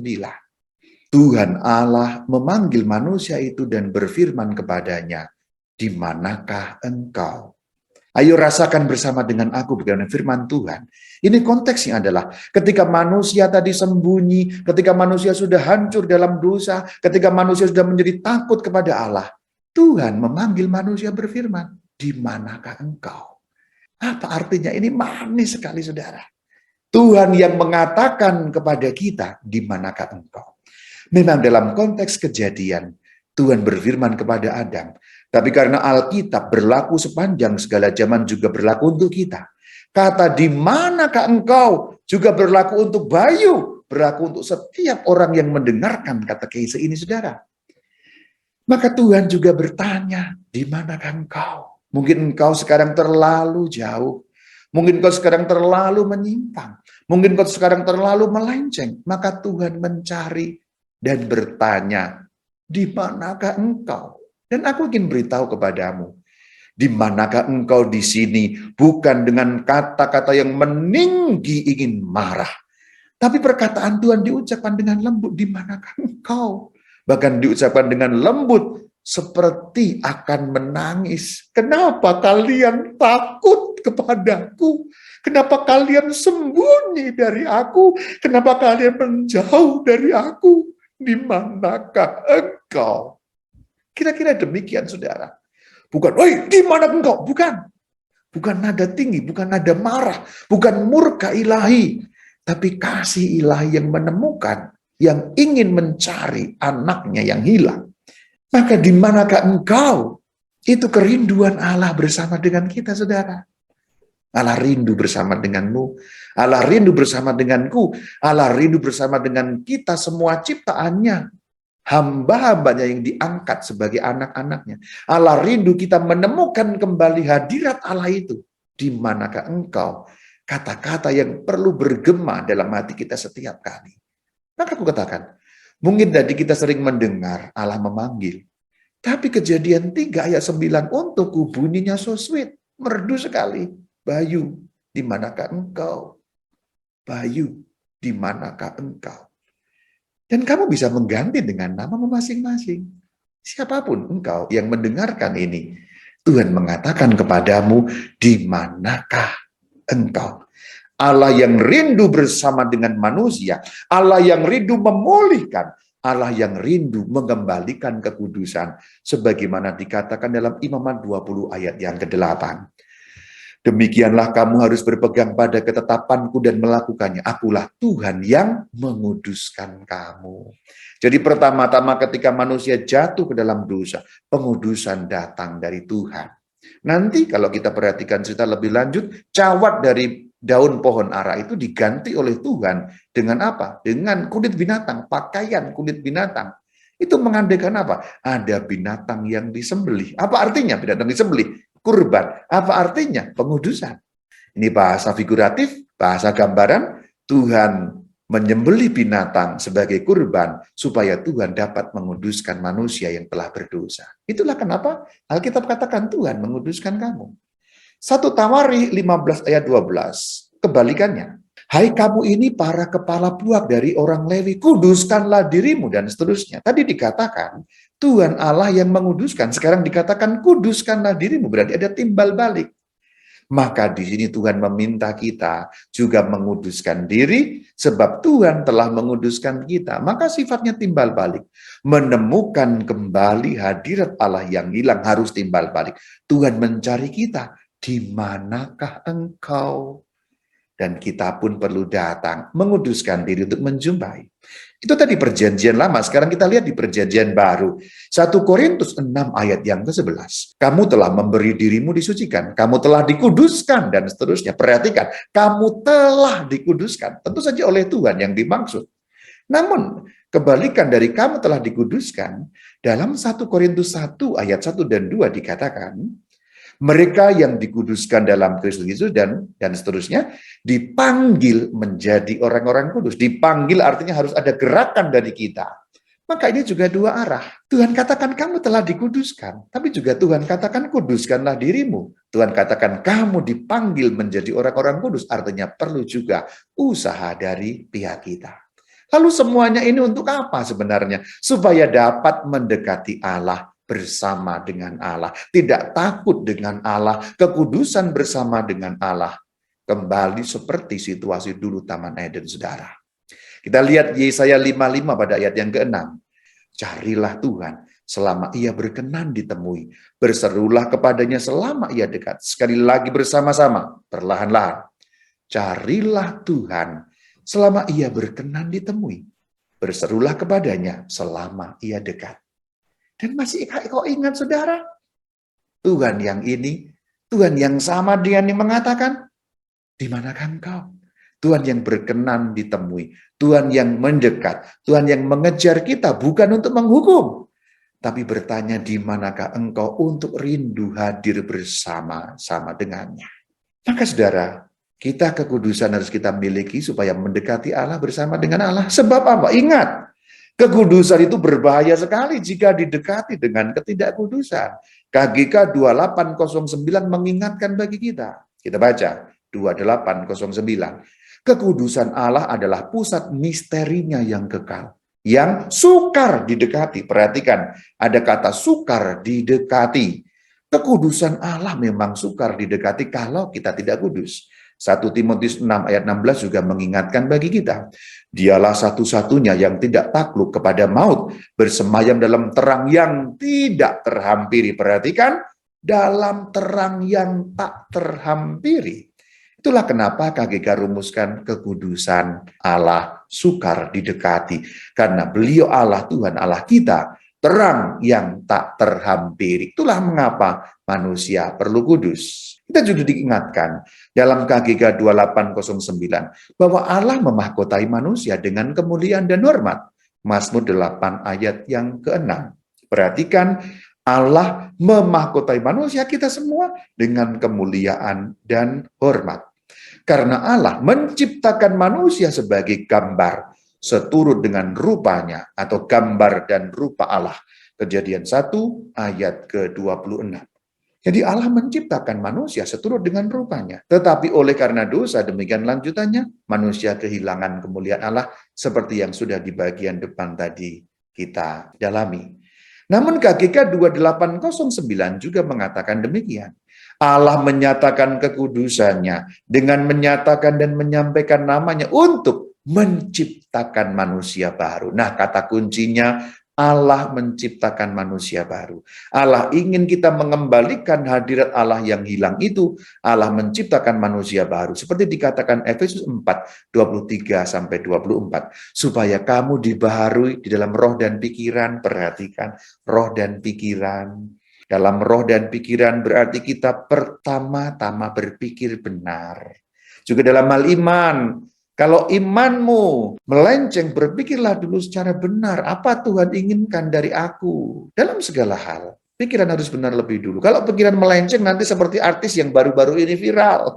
Tuhan Allah memanggil manusia itu dan berfirman kepadanya, di manakah engkau? Ayo rasakan bersama dengan aku bagaimana firman Tuhan. Ini konteksnya adalah ketika manusia tadi sembunyi, ketika manusia sudah hancur dalam dosa, ketika manusia sudah menjadi takut kepada Allah, Tuhan memanggil manusia berfirman, di manakah engkau? Apa artinya? Ini manis sekali saudara. Tuhan yang mengatakan kepada kita, di manakah engkau? Memang dalam konteks Kejadian, Tuhan berfirman kepada Adam. Tapi karena Alkitab berlaku sepanjang segala zaman juga berlaku untuk kita. Kata di manakah engkau juga berlaku untuk Bayu. Berlaku untuk setiap orang yang mendengarkan kata katekese ini saudara. Maka Tuhan juga bertanya, di manakah engkau? Mungkin engkau sekarang terlalu jauh. Mungkin engkau sekarang terlalu menyimpang. Mungkin engkau sekarang terlalu melenceng. Maka Tuhan mencari dan bertanya, di manakah engkau? Dan aku ingin beritahu kepadamu, di manakah engkau di sini? Bukan dengan kata-kata yang meninggi ingin marah. Tapi perkataan Tuhan diucapkan dengan lembut, di manakah engkau? Bahkan diucapkan dengan lembut, seperti akan menangis. Kenapa kalian takut kepadaku? Kenapa kalian sembunyi dari aku? Kenapa kalian menjauh dari aku? Di manakah engkau? Kira-kira demikian, saudara. Bukan, woi, di mana engkau? Bukan. Bukan nada tinggi, bukan nada marah, bukan murka ilahi, tapi kasih ilahi yang menemukan, yang ingin mencari anaknya yang hilang. Maka di manakah engkau? Itu kerinduan Allah bersama dengan kita, saudara. Allah rindu bersama denganmu, Allah rindu bersama denganku, Allah rindu bersama dengan kita semua ciptaannya. Hamba-hambanya yang diangkat sebagai anak-anaknya. Allah rindu kita menemukan kembali hadirat Allah itu. Di manakah engkau? Kata-kata yang perlu bergema dalam hati kita setiap kali. Maka aku katakan, mungkin tadi kita sering mendengar Allah memanggil. Tapi Kejadian 3 ayat 9, untukku bunyinya so sweet, merdu sekali. Bayu, di manakah engkau? Bayu, di manakah engkau? Dan kamu bisa mengganti dengan nama masing-masing. Siapapun engkau yang mendengarkan ini, Tuhan mengatakan kepadamu, di manakah engkau? Allah yang rindu bersama dengan manusia, Allah yang rindu memulihkan, Allah yang rindu mengembalikan kekudusan, sebagaimana dikatakan dalam Imamat 20 ayat yang ke-8. Demikianlah kamu harus berpegang pada ketetapanku dan melakukannya. Akulah Tuhan yang menguduskan kamu. Jadi pertama-tama ketika manusia jatuh ke dalam dosa, pengudusan datang dari Tuhan. Nanti kalau kita perhatikan cerita lebih lanjut, cawat dari daun pohon ara itu diganti oleh Tuhan dengan apa? Dengan kulit binatang, pakaian kulit binatang. Itu mengandaikan apa? Ada binatang yang disembelih. Apa artinya binatang disembelih? Kurban. Apa artinya? Pengudusan. Ini bahasa figuratif, bahasa gambaran. Tuhan menyembelih binatang sebagai kurban supaya Tuhan dapat menguduskan manusia yang telah berdosa. Itulah kenapa Alkitab katakan Tuhan menguduskan kamu. 1 Tawarikh 15 ayat 12. Kebalikannya. Hai kamu ini para kepala puak dari orang Lewi, kuduskanlah dirimu, dan seterusnya. Tadi dikatakan Tuhan Allah yang menguduskan, sekarang dikatakan kuduskanlah dirimu, berarti ada timbal balik. Maka di sini Tuhan meminta kita juga menguduskan diri, sebab Tuhan telah menguduskan kita. Maka sifatnya timbal balik. Menemukan kembali hadirat Allah yang hilang harus timbal balik. Tuhan mencari kita, di manakah engkau? Dan kita pun perlu datang, menguduskan diri untuk menjumpai. Itu tadi perjanjian lama, sekarang kita lihat di perjanjian baru. 1 Korintus 6 ayat yang ke-11. Kamu telah memberi dirimu disucikan, kamu telah dikuduskan, dan seterusnya. Perhatikan, kamu telah dikuduskan. Tentu saja oleh Tuhan yang dimaksud. Namun, kebalikan dari kamu telah dikuduskan, dalam 1 Korintus 1 ayat 1 dan 2 dikatakan, mereka yang dikuduskan dalam Kristus Yesus dan seterusnya dipanggil menjadi orang-orang kudus. Dipanggil artinya harus ada gerakan dari kita. Maka ini juga dua arah. Tuhan katakan kamu telah dikuduskan, tapi juga Tuhan katakan kuduskanlah dirimu. Tuhan katakan kamu dipanggil menjadi orang-orang kudus, artinya perlu juga usaha dari pihak kita. Lalu semuanya ini untuk apa sebenarnya? Supaya dapat mendekati Allah, bersama dengan Allah, tidak takut dengan Allah, kekudusan bersama dengan Allah, kembali seperti situasi dulu Taman Eden, saudara. Kita lihat Yesaya 55 pada ayat yang ke-6. Carilah Tuhan selama ia berkenan ditemui, berserulah kepadanya selama ia dekat. Sekali lagi bersama-sama, perlahan-lahan. Carilah Tuhan selama ia berkenan ditemui, berserulah kepadanya selama ia dekat. Dan masih kau ingat, saudara? Tuhan yang ini, Tuhan yang sama dengan yang mengatakan, di manakah engkau? Tuhan yang berkenan ditemui, Tuhan yang mendekat, Tuhan yang mengejar kita bukan untuk menghukum, tapi bertanya di manakah engkau untuk rindu hadir bersama-sama dengannya. Maka saudara, kita kekudusan harus kita miliki supaya mendekati Allah bersama dengan Allah. Sebab apa? Ingat, kekudusan itu berbahaya sekali jika didekati dengan ketidakkudusan. KGK 2809 mengingatkan bagi kita. Kita baca 2809. Kekudusan Allah adalah pusat misterinya yang kekal, yang sukar didekati. Perhatikan, ada kata sukar didekati. Kekudusan Allah memang sukar didekati kalau kita tidak kudus. 1 Timotius 6 ayat 16 juga mengingatkan bagi kita. Dialah satu-satunya yang tidak takluk kepada maut, bersemayam dalam terang yang tidak terhampiri. Perhatikan, dalam terang yang tak terhampiri. Itulah kenapa KGK rumuskan kekudusan Allah sukar didekati. Karena beliau Allah, Tuhan Allah kita, terang yang tak terhampiri. Itulah mengapa manusia perlu kudus. Kita juga diingatkan dalam KGK 2809 bahwa Allah memahkotai manusia dengan kemuliaan dan hormat. Mazmur 8 ayat yang ke-6. Perhatikan, Allah memahkotai manusia kita semua dengan kemuliaan dan hormat. Karena Allah menciptakan manusia sebagai gambar seturut dengan rupanya atau gambar dan rupa Allah. Kejadian 1 ayat ke-26. Jadi Allah menciptakan manusia seturut dengan rupanya. Tetapi oleh karena dosa, demikian lanjutannya, manusia kehilangan kemuliaan Allah seperti yang sudah di bagian depan tadi kita dalami. Namun KGK 2809 juga mengatakan demikian. Allah menyatakan kekudusannya dengan menyatakan dan menyampaikan namanya untuk menciptakan manusia baru. Nah, kata kuncinya Allah menciptakan manusia baru. Allah ingin kita mengembalikan hadirat Allah yang hilang itu. Allah menciptakan manusia baru. Seperti dikatakan Efesus 4, 23-24. Supaya kamu dibaharui di dalam roh dan pikiran. Perhatikan, roh dan pikiran. Dalam roh dan pikiran berarti kita pertama-tama berpikir benar. Juga dalam hal iman. Kalau imanmu melenceng, berpikirlah dulu secara benar. Apa Tuhan inginkan dari aku? Dalam segala hal, pikiran harus benar lebih dulu. Kalau pikiran melenceng, nanti seperti artis yang baru-baru ini viral.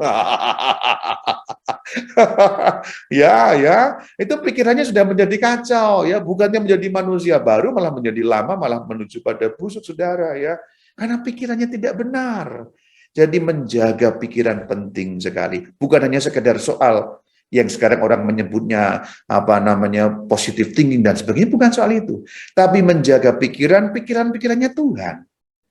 Ya, itu pikirannya sudah menjadi kacau. Ya, bukannya menjadi manusia baru, malah menjadi lama, malah menuju pada busuk, saudara. Ya, karena pikirannya tidak benar. Jadi menjaga pikiran penting sekali. Bukan hanya sekedar soal yang sekarang orang menyebutnya positive thinking dan sebagainya, bukan soal itu. Tapi menjaga pikirannya Tuhan.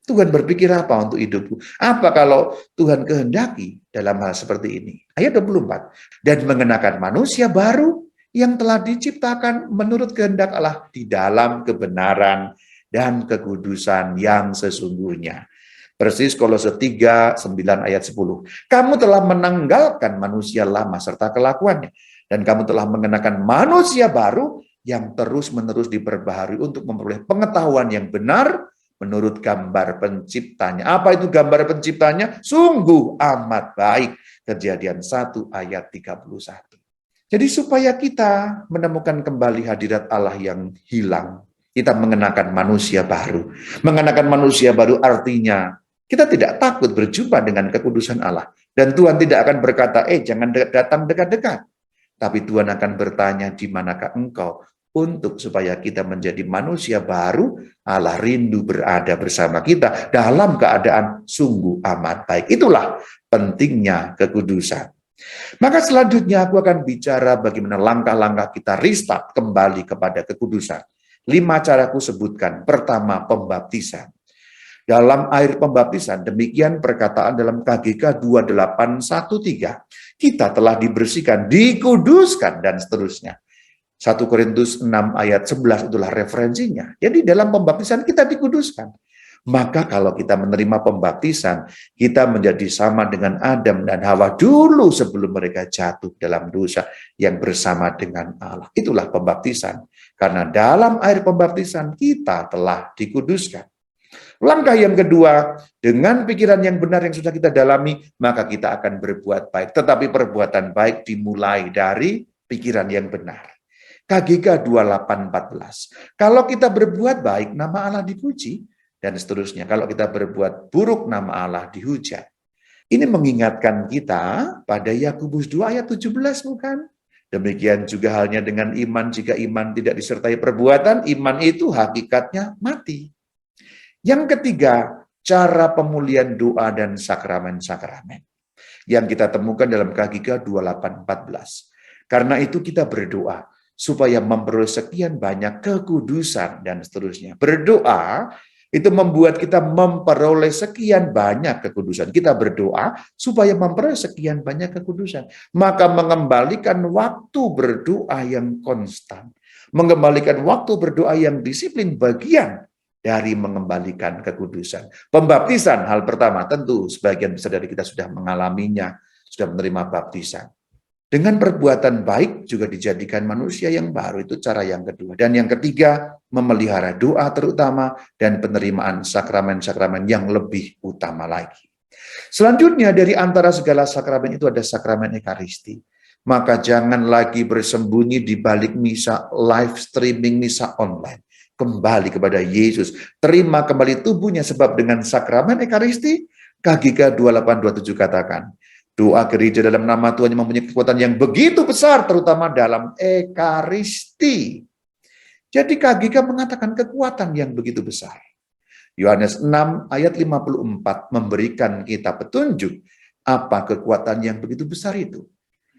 Tuhan berpikir apa untuk hidupku? Apa kalau Tuhan kehendaki dalam hal seperti ini? Ayat 24. Dan mengenakan manusia baru yang telah diciptakan menurut kehendak Allah di dalam kebenaran dan kekudusan yang sesungguhnya. Persis Kolose 3, 9 ayat 10. Kamu telah menanggalkan manusia lama serta kelakuannya. Dan kamu telah mengenakan manusia baru yang terus-menerus diperbaharui untuk memperoleh pengetahuan yang benar menurut gambar penciptanya. Apa itu gambar penciptanya? Sungguh amat baik. Kejadian 1 ayat 31. Jadi supaya kita menemukan kembali hadirat Allah yang hilang, kita mengenakan manusia baru. Mengenakan manusia baru artinya kita tidak takut berjumpa dengan kekudusan Allah. Dan Tuhan tidak akan berkata, jangan datang dekat-dekat. Tapi Tuhan akan bertanya, di manakah engkau? Untuk supaya kita menjadi manusia baru, Allah rindu berada bersama kita dalam keadaan sungguh amat baik. Itulah pentingnya kekudusan. Maka selanjutnya aku akan bicara bagaimana langkah-langkah kita restart kembali kepada kekudusan. 5 caraku sebutkan. Pertama, pembaptisan. Dalam air pembaptisan, demikian perkataan dalam KGK 2813. Kita telah dibersihkan, dikuduskan, dan seterusnya. 1 Korintus 6 ayat 11 itulah referensinya. Jadi dalam pembaptisan kita dikuduskan. Maka kalau kita menerima pembaptisan, kita menjadi sama dengan Adam dan Hawa dulu sebelum mereka jatuh dalam dosa yang bersama dengan Allah. Itulah pembaptisan. Karena dalam air pembaptisan kita telah dikuduskan. Langkah yang kedua, dengan pikiran yang benar yang sudah kita dalami, maka kita akan berbuat baik. Tetapi perbuatan baik dimulai dari pikiran yang benar. KGK 28:14. Kalau kita berbuat baik, nama Allah dipuji, dan seterusnya. Kalau kita berbuat buruk, nama Allah dihujat. Ini mengingatkan kita pada Yakobus 2 ayat 17, bukan? Demikian juga halnya dengan iman, jika iman tidak disertai perbuatan, iman itu hakikatnya mati. Yang ketiga, cara pemulihan doa dan sakramen-sakramen yang kita temukan dalam KGK 28:14. Karena itu kita berdoa supaya memperoleh sekian banyak kekudusan dan seterusnya. Berdoa itu membuat kita memperoleh sekian banyak kekudusan. Kita berdoa supaya memperoleh sekian banyak kekudusan. Maka mengembalikan waktu berdoa yang konstan, mengembalikan waktu berdoa yang disiplin, bagian dari mengembalikan kekudusan. Pembaptisan, hal pertama, tentu sebagian besar dari kita sudah mengalaminya, sudah menerima baptisan. Dengan perbuatan baik juga dijadikan manusia yang baru, itu cara yang kedua. Dan yang ketiga, memelihara doa terutama dan penerimaan sakramen-sakramen yang lebih utama lagi. Selanjutnya, dari antara segala sakramen itu ada sakramen Ekaristi. Maka jangan lagi bersembunyi di balik misa live streaming, misa online. Kembali kepada Yesus, terima kembali tubuhnya, sebab dengan sakramen Ekaristi, KGK 28:27 katakan, doa gereja dalam nama Tuhan yang mempunyai kekuatan yang begitu besar, terutama dalam Ekaristi. Jadi KGK mengatakan kekuatan yang begitu besar. Yohanes 6 ayat 54 memberikan kita petunjuk apa kekuatan yang begitu besar itu.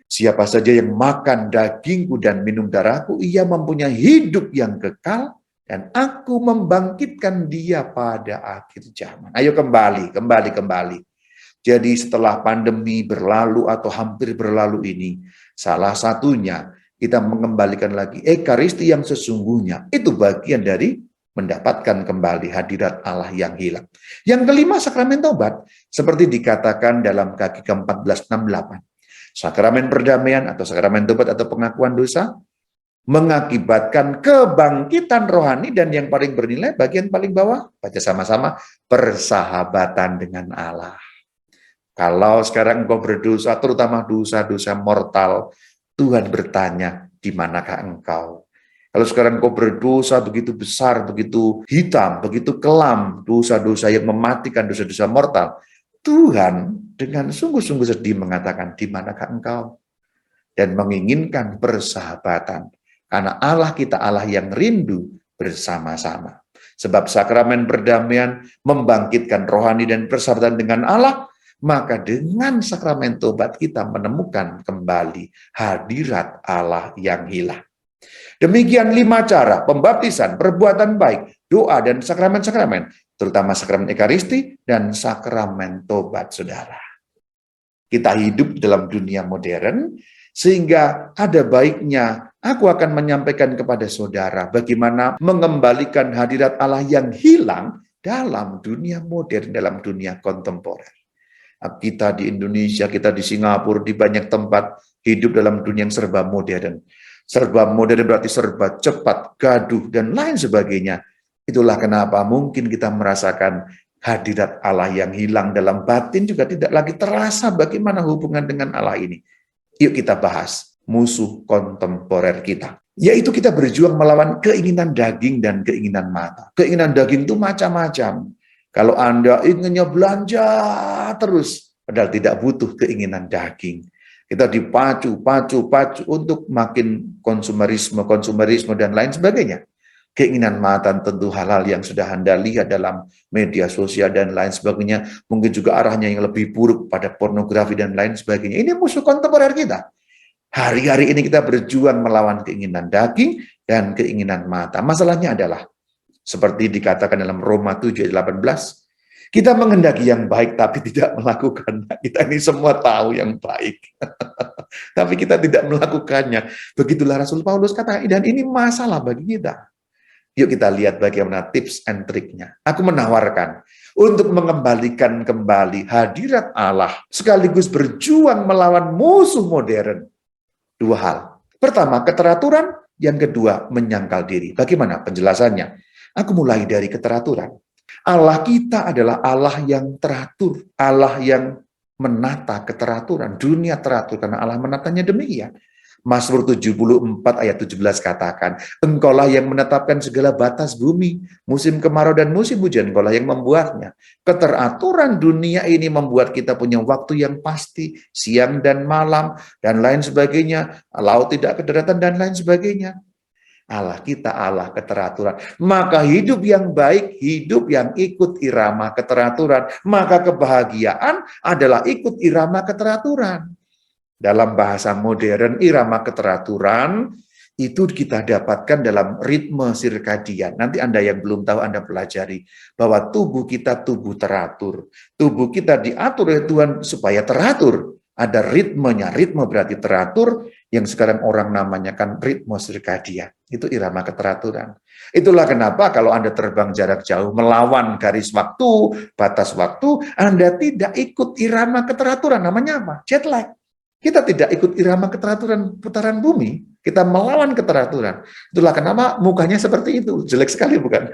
Siapa saja yang makan dagingku dan minum darahku, ia mempunyai hidup yang kekal, dan aku membangkitkan dia pada akhir zaman. Ayo kembali. Jadi setelah pandemi berlalu atau hampir berlalu ini, salah satunya kita mengembalikan lagi Ekaristi yang sesungguhnya. Itu bagian dari mendapatkan kembali hadirat Allah yang hilang. Yang kelima, sakramen tobat. Seperti dikatakan dalam KGK 14:68. Sakramen perdamaian atau sakramen tobat atau pengakuan dosa mengakibatkan kebangkitan rohani, dan yang paling bernilai, bagian paling bawah, baca sama-sama, persahabatan dengan Allah. Kalau sekarang engkau berdosa, terutama dosa-dosa mortal, Tuhan bertanya, di manakah engkau? Kalau sekarang engkau berdosa begitu besar, begitu hitam, begitu kelam, dosa-dosa yang mematikan, dosa-dosa mortal, Tuhan dengan sungguh-sungguh sedih mengatakan, di manakah engkau? Dan menginginkan persahabatan. Karena Allah kita Allah yang rindu bersama-sama. Sebab sakramen perdamaian membangkitkan rohani dan persahabatan dengan Allah, maka dengan sakramen tobat kita menemukan kembali hadirat Allah yang hilang. Demikian 5 cara: pembaptisan, perbuatan baik, doa, dan sakramen-sakramen, terutama sakramen Ekaristi dan sakramen tobat, saudara. Kita hidup dalam dunia modern, sehingga ada baiknya aku akan menyampaikan kepada saudara bagaimana mengembalikan hadirat Allah yang hilang dalam dunia modern, dalam dunia kontemporer. Kita di Indonesia, kita di Singapura, di banyak tempat hidup dalam dunia yang serba modern. Serba modern berarti serba cepat, gaduh, dan lain sebagainya. Itulah kenapa mungkin kita merasakan hadirat Allah yang hilang dalam batin, juga tidak lagi terasa bagaimana hubungan dengan Allah ini. Yuk kita bahas musuh kontemporer kita. Yaitu kita berjuang melawan keinginan daging dan keinginan mata. Keinginan daging itu macam-macam. Kalau Anda inginnya belanja terus, padahal tidak butuh keinginan daging. Kita dipacu untuk makin konsumerisme, dan lain sebagainya. Keinginan mata tentu hal-hal yang sudah Anda lihat dalam media sosial dan lain sebagainya. Mungkin juga arahnya yang lebih buruk pada pornografi dan lain sebagainya. Ini musuh kontemporer kita. Hari-hari ini kita berjuang melawan keinginan daging dan keinginan mata. Masalahnya adalah, seperti dikatakan dalam Roma 7:18, kita menghendaki yang baik tapi tidak melakukannya. Kita ini semua tahu yang baik, tapi kita tidak melakukannya. Begitulah Rasul Paulus katakan, dan ini masalah bagi kita. Yuk kita lihat bagaimana tips and triknya. Aku menawarkan untuk mengembalikan kembali hadirat Allah, sekaligus berjuang melawan musuh modern. 2 hal. Pertama, keteraturan. Yang kedua, menyangkal diri. Bagaimana penjelasannya? Aku mulai dari keteraturan. Allah kita adalah Allah yang teratur, Allah yang menata keteraturan. Dunia teratur karena Allah menatanya demikian. Mazmur 74 ayat 17 katakan, Engkaulah yang menetapkan segala batas bumi, musim kemarau dan musim hujan, Engkaulah yang membuatnya. Keteraturan dunia ini membuat kita punya waktu yang pasti, siang dan malam, dan lain sebagainya, laut tidak kedaratan dan lain sebagainya. Allah kita Allah keteraturan. Maka hidup yang baik, hidup yang ikut irama keteraturan. Maka kebahagiaan adalah ikut irama keteraturan. Dalam bahasa modern, irama keteraturan itu kita dapatkan dalam ritme sirkadian. Nanti Anda yang belum tahu, Anda pelajari bahwa tubuh kita tubuh teratur. Tubuh kita diatur oleh Tuhan supaya teratur. Ada ritmenya, ritme berarti teratur, yang sekarang orang namanya kan ritme sirkadian. Itu irama keteraturan. Itulah kenapa kalau Anda terbang jarak jauh melawan garis waktu, batas waktu, Anda tidak ikut irama keteraturan. Namanya apa? Jet lag. Kita tidak ikut irama keteraturan putaran bumi. Kita melawan keteraturan. Itulah kenapa mukanya seperti itu. Jelek sekali bukan?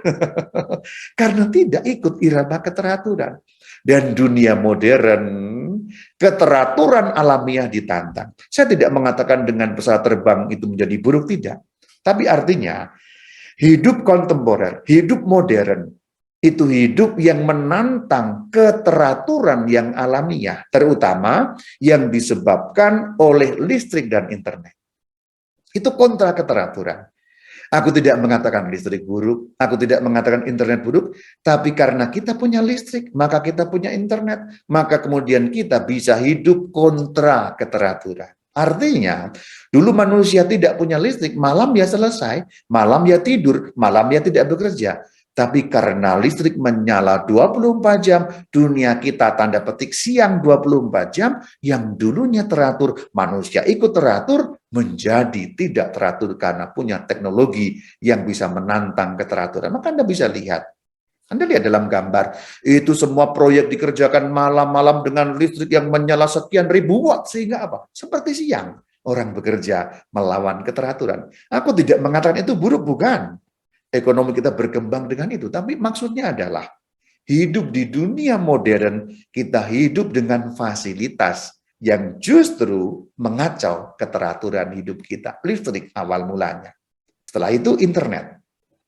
Karena tidak ikut irama keteraturan. Dan dunia modern, keteraturan alamiah ditantang. Saya tidak mengatakan dengan pesawat terbang itu menjadi buruk, tidak. Tapi artinya, hidup kontemporer, hidup modern, itu hidup yang menantang keteraturan yang alamiah, terutama yang disebabkan oleh listrik dan internet. Itu kontra keteraturan. Aku tidak mengatakan listrik buruk, aku tidak mengatakan internet buruk, tapi karena kita punya listrik, maka kita punya internet, maka kemudian kita bisa hidup kontra keteraturan. Artinya, dulu manusia tidak punya listrik, malam ya selesai, malam ya tidur, malam ya tidak bekerja. Tapi karena listrik menyala 24 jam, dunia kita tanda petik siang 24 jam, yang dulunya teratur, manusia ikut teratur, menjadi tidak teratur karena punya teknologi yang bisa menantang keteraturan. Maka Anda bisa lihat. Anda lihat dalam gambar, itu semua proyek dikerjakan malam-malam dengan listrik yang menyala sekian ribu watt, sehingga apa? Seperti siang, orang bekerja melawan keteraturan. Aku tidak mengatakan itu buruk, bukan. Ekonomi kita berkembang dengan itu, tapi maksudnya adalah hidup di dunia modern, kita hidup dengan fasilitas yang justru mengacau keteraturan hidup kita. Listrik awal mulanya. Setelah itu internet.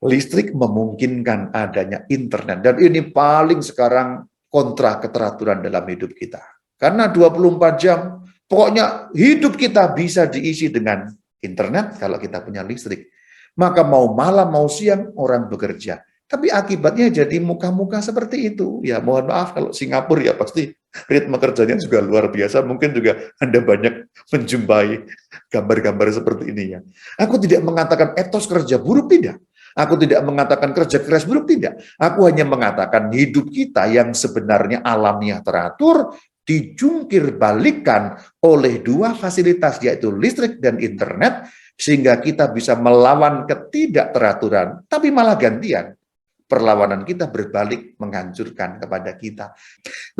Listrik memungkinkan adanya internet, dan ini paling sekarang kontra keteraturan dalam hidup kita. Karena 24 jam, pokoknya hidup kita bisa diisi dengan internet kalau kita punya listrik. Maka mau malam, mau siang, orang bekerja. Tapi akibatnya jadi muka-muka seperti itu. Ya mohon maaf kalau Singapura ya pasti ritme kerjanya juga luar biasa. Mungkin juga Anda banyak menjumpai gambar-gambar seperti ini ya. Aku tidak mengatakan etos kerja buruk, tidak. Aku tidak mengatakan kerja keras buruk, tidak. Aku hanya mengatakan hidup kita yang sebenarnya alamiah teratur, dijungkir balikan oleh dua fasilitas, yaitu listrik dan internet, sehingga kita bisa melawan ketidakteraturan, tapi malah gantian. Perlawanan kita berbalik menghancurkan kepada kita.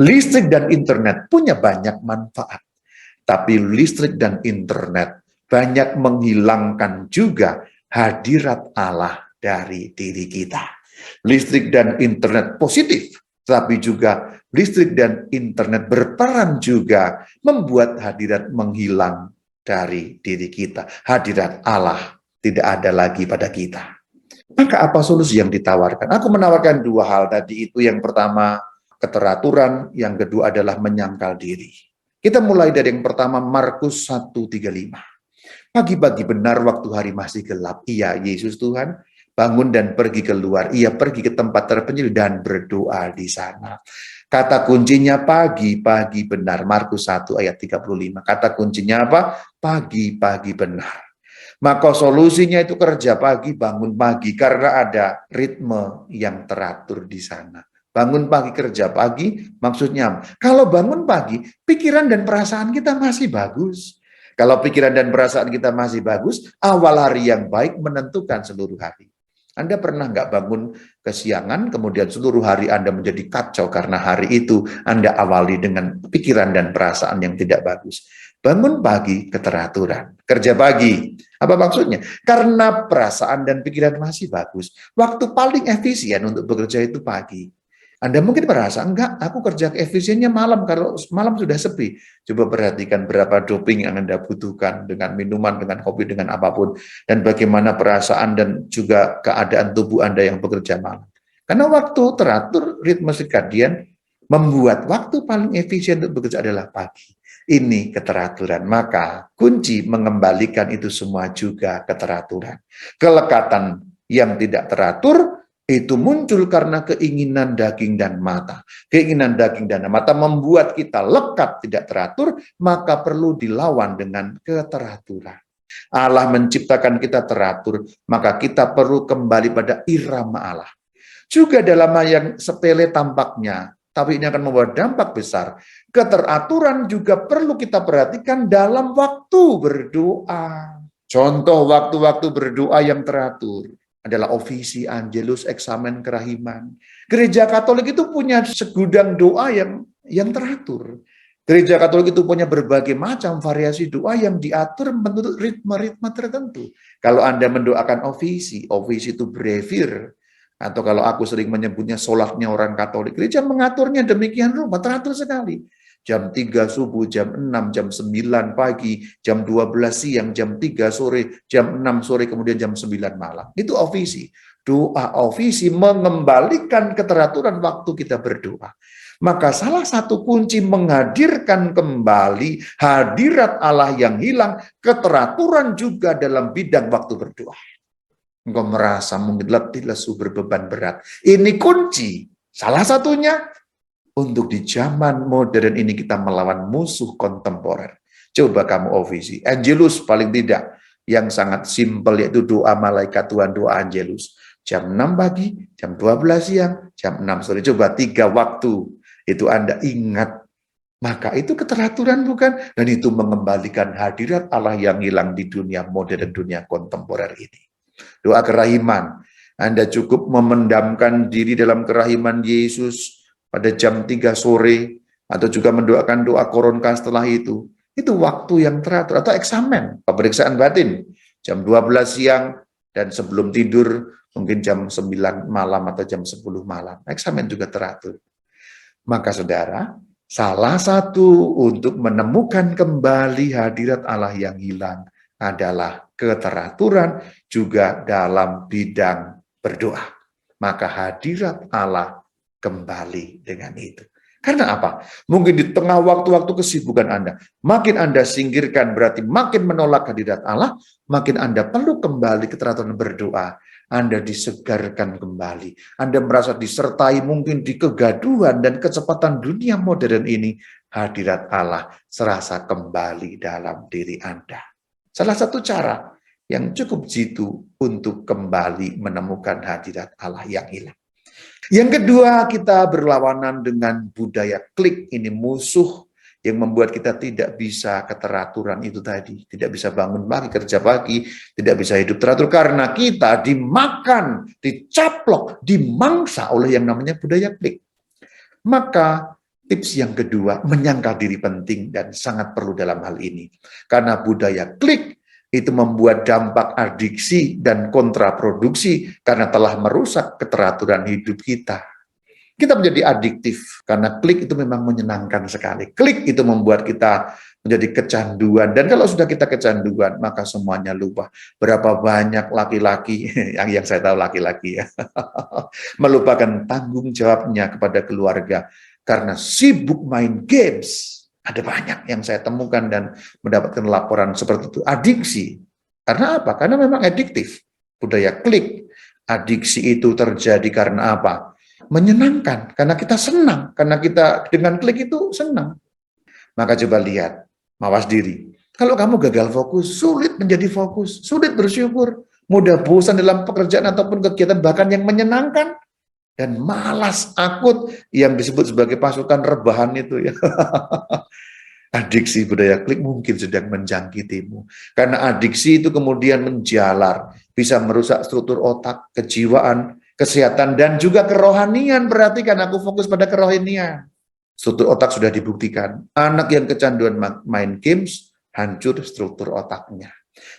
Listrik dan internet punya banyak manfaat, tapi listrik dan internet banyak menghilangkan juga hadirat Allah dari diri kita. Listrik dan internet positif, tapi juga listrik dan internet berperan juga membuat hadirat menghilang dari diri kita. Hadirat Allah tidak ada lagi pada kita. Maka apa solusi yang ditawarkan? Aku menawarkan dua hal tadi itu. Yang pertama, keteraturan. Yang kedua adalah menyangkal diri. Kita mulai dari yang pertama, Markus 1:35. Pagi-pagi benar waktu hari masih gelap. Iya, Yesus Tuhan bangun dan pergi keluar. Ia pergi ke tempat terpencil dan berdoa di sana. Kata kuncinya pagi-pagi benar. Markus 1 ayat 35. Kata kuncinya apa? Pagi-pagi benar. Maka solusinya itu kerja pagi, bangun pagi. Karena ada ritme yang teratur di sana. Bangun pagi, kerja pagi, maksudnya kalau bangun pagi, pikiran dan perasaan kita masih bagus. Kalau pikiran dan perasaan kita masih bagus, awal hari yang baik menentukan seluruh hari. Anda pernah nggak bangun kesiangan, kemudian seluruh hari Anda menjadi kacau karena hari itu Anda awali dengan pikiran dan perasaan yang tidak bagus. Bangun pagi, keteraturan. Kerja pagi. Apa maksudnya? Karena perasaan dan pikiran masih bagus. Waktu paling efisien untuk bekerja itu pagi. Anda mungkin merasa, enggak, aku kerja efisiennya malam, kalau malam sudah sepi. Coba perhatikan berapa doping yang Anda butuhkan dengan minuman, dengan kopi, dengan apapun. Dan bagaimana perasaan dan juga keadaan tubuh Anda yang bekerja malam. Karena waktu teratur, ritme circadian, membuat waktu paling efisien untuk bekerja adalah pagi. Ini keteraturan. Maka kunci mengembalikan itu semua juga keteraturan. Kelekatan yang tidak teratur, itu muncul karena keinginan daging dan mata. Keinginan daging dan mata membuat kita lekat, tidak teratur, maka perlu dilawan dengan keteraturan. Allah menciptakan kita teratur, maka kita perlu kembali pada irama Allah. Juga dalam hal yang sepele tampaknya, tapi ini akan membawa dampak besar. Keteraturan juga perlu kita perhatikan dalam waktu berdoa. Contoh waktu-waktu berdoa yang teratur adalah ofisi, angelus, eksamen, kerahiman. Gereja Katolik itu punya segudang doa yang teratur. Gereja Katolik itu punya berbagai macam variasi doa yang diatur menurut ritme-ritme tertentu. Kalau Anda mendoakan ofisi itu brevir, atau kalau aku sering menyebutnya sholatnya orang Katolik, gereja mengaturnya demikian rupa, teratur sekali. Jam 3 subuh, jam 6, jam 9 pagi, jam 12 siang, jam 3 sore, jam 6 sore, kemudian jam 9 malam. Itu ofisi. Doa ofisi mengembalikan keteraturan waktu kita berdoa. Maka salah satu kunci menghadirkan kembali hadirat Allah yang hilang, keteraturan juga dalam bidang waktu berdoa. Engkau merasa mungkin letih, lesu, berbeban berat. Ini kunci. Salah satunya, untuk di zaman modern ini kita melawan musuh kontemporer. Coba kamu ofisi. Angelus paling tidak. Yang sangat simpel yaitu doa malaikat Tuhan, doa Angelus. Jam 6 pagi, jam 12 siang, jam 6 sore. Coba 3 waktu. Itu Anda ingat. Maka itu keteraturan bukan? Dan itu mengembalikan hadirat Allah yang hilang di dunia modern, dunia kontemporer ini. Doa kerahiman. Anda cukup memendamkan diri dalam kerahiman Yesus pada jam 3 sore, atau juga mendoakan doa koronka setelah itu waktu yang teratur. Atau eksamen, pemeriksaan batin, jam 12 siang, dan sebelum tidur, mungkin jam 9 malam atau jam 10 malam. Eksamen juga teratur. Maka saudara, salah satu untuk menemukan kembali hadirat Allah yang hilang adalah keteraturan juga dalam bidang berdoa. Maka hadirat Allah kembali dengan itu. Karena apa? Mungkin di tengah waktu-waktu kesibukan Anda, makin Anda singkirkan berarti makin menolak hadirat Allah, makin Anda perlu kembali keteraturan berdoa. Anda disegarkan kembali. Anda merasa disertai mungkin di kegaduhan dan kecepatan dunia modern ini, hadirat Allah serasa kembali dalam diri Anda. Salah satu cara yang cukup jitu untuk kembali menemukan hadirat Allah yang hilang. Yang kedua, kita berlawanan dengan budaya klik. Ini musuh yang membuat kita tidak bisa keteraturan itu tadi. Tidak bisa bangun pagi, kerja pagi, tidak bisa hidup teratur. Karena kita dimakan, dicaplok, dimangsa oleh yang namanya budaya klik. Maka tips yang kedua, menyangkal diri penting dan sangat perlu dalam hal ini. Karena budaya klik itu membuat dampak adiksi dan kontraproduksi karena telah merusak keteraturan hidup kita. Kita menjadi adiktif karena klik itu memang menyenangkan sekali. Klik itu membuat kita menjadi kecanduan, dan kalau sudah kita kecanduan maka semuanya lupa. Berapa banyak laki-laki yang saya tahu laki-laki ya melupakan tanggung jawabnya kepada keluarga karena sibuk main games. Ada banyak yang saya temukan dan mendapatkan laporan seperti itu. Adiksi. Karena apa? Karena memang adiktif. Budaya klik. Adiksi itu terjadi karena apa? Menyenangkan. Karena kita senang. Karena kita dengan klik itu senang. Maka coba lihat. Mawas diri. Kalau kamu gagal fokus, sulit menjadi fokus. Sulit bersyukur. Mudah bosan dalam pekerjaan ataupun kegiatan bahkan yang menyenangkan. Dan malas akut yang disebut sebagai pasukan rebahan itu ya. Adiksi budaya klik mungkin sedang menjangkitimu. Karena adiksi itu kemudian menjalar, bisa merusak struktur otak, kejiwaan, kesehatan, dan juga kerohanian. Perhatikan, aku fokus pada kerohanian. Struktur otak sudah dibuktikan. Anak yang kecanduan main games, hancur struktur otaknya.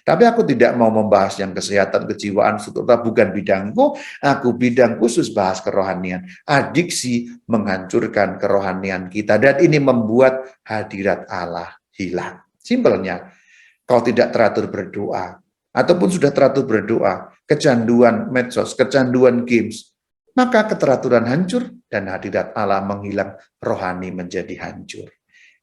Tapi aku tidak mau membahas yang kesehatan kejiwaan, terutama bukan bidangku. Aku bidang khusus bahas kerohanian. Adiksi menghancurkan kerohanian kita, dan ini membuat hadirat Allah hilang. Simpelnya, kau tidak teratur berdoa, ataupun sudah teratur berdoa, kecanduan medsos, kecanduan games, maka keteraturan hancur dan hadirat Allah menghilang, rohani menjadi hancur.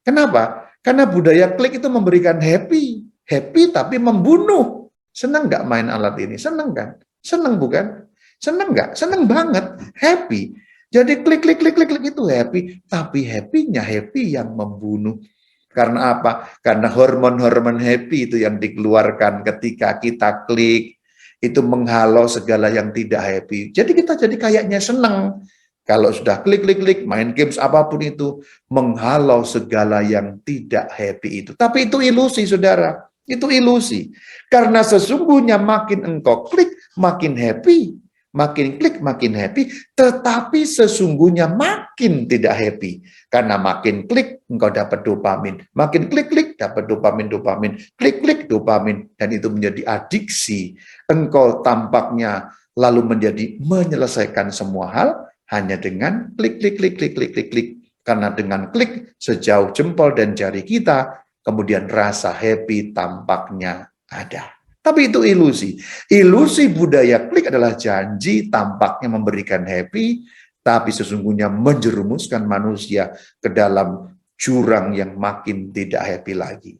Kenapa? Karena budaya klik itu memberikan happy. Happy tapi membunuh. Senang nggak main alat ini? Senang kan? Senang bukan? Senang nggak? Senang banget. Happy. Jadi klik, klik, klik, klik, klik itu happy. Tapi happy-nya happy yang membunuh. Karena apa? Karena hormon-hormon happy itu yang dikeluarkan ketika kita klik. Itu menghalau segala yang tidak happy. Jadi kita jadi kayaknya senang. Kalau sudah klik, klik, klik, main games apapun itu, menghalau segala yang tidak happy itu. Tapi itu ilusi, saudara. Itu ilusi. Karena sesungguhnya makin engkau klik, makin happy. Makin klik, makin happy. Tetapi sesungguhnya makin tidak happy. Karena makin klik, engkau dapat dopamin. Makin klik, klik, dapat dopamin, dopamin. Klik, klik, dopamin. Dan itu menjadi adiksi. Engkau tampaknya lalu menjadi menyelesaikan semua hal hanya dengan klik, klik, klik, klik, klik, klik, klik. Karena dengan klik sejauh jempol dan jari kita, kemudian rasa happy tampaknya ada. Tapi itu ilusi. Ilusi budaya klik adalah janji tampaknya memberikan happy, tapi sesungguhnya menjerumuskan manusia ke dalam jurang yang makin tidak happy lagi.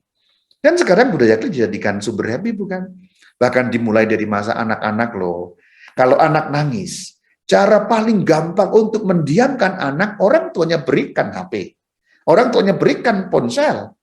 Dan sekarang budaya klik dijadikan sumber happy, bukan? Bahkan dimulai dari masa anak-anak loh. Kalau anak nangis, cara paling gampang untuk mendiamkan anak, orang tuanya berikan HP. Orang tuanya berikan ponsel.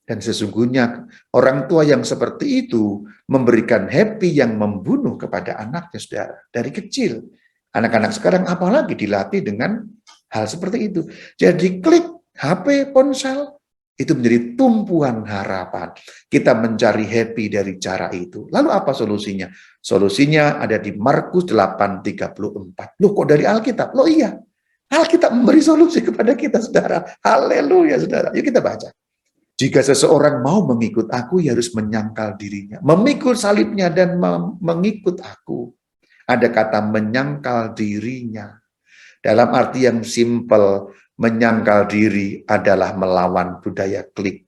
Dan sesungguhnya orang tua yang seperti itu memberikan happy yang membunuh kepada anaknya, saudara. Dari kecil. Anak-anak sekarang apalagi dilatih dengan hal seperti itu. Jadi klik HP, ponsel, itu menjadi tumpuan harapan. Kita mencari happy dari cara itu. Lalu apa solusinya? Solusinya ada di Markus 8:34. Loh, kok dari Alkitab? Loh iya, Alkitab memberi solusi kepada kita, saudara. Haleluya, saudara. Yuk kita baca. Jika seseorang mau mengikut aku, ia harus menyangkal dirinya. Memikul salibnya dan mengikut aku. Ada kata menyangkal dirinya. Dalam arti yang simpel, menyangkal diri adalah melawan budaya klik.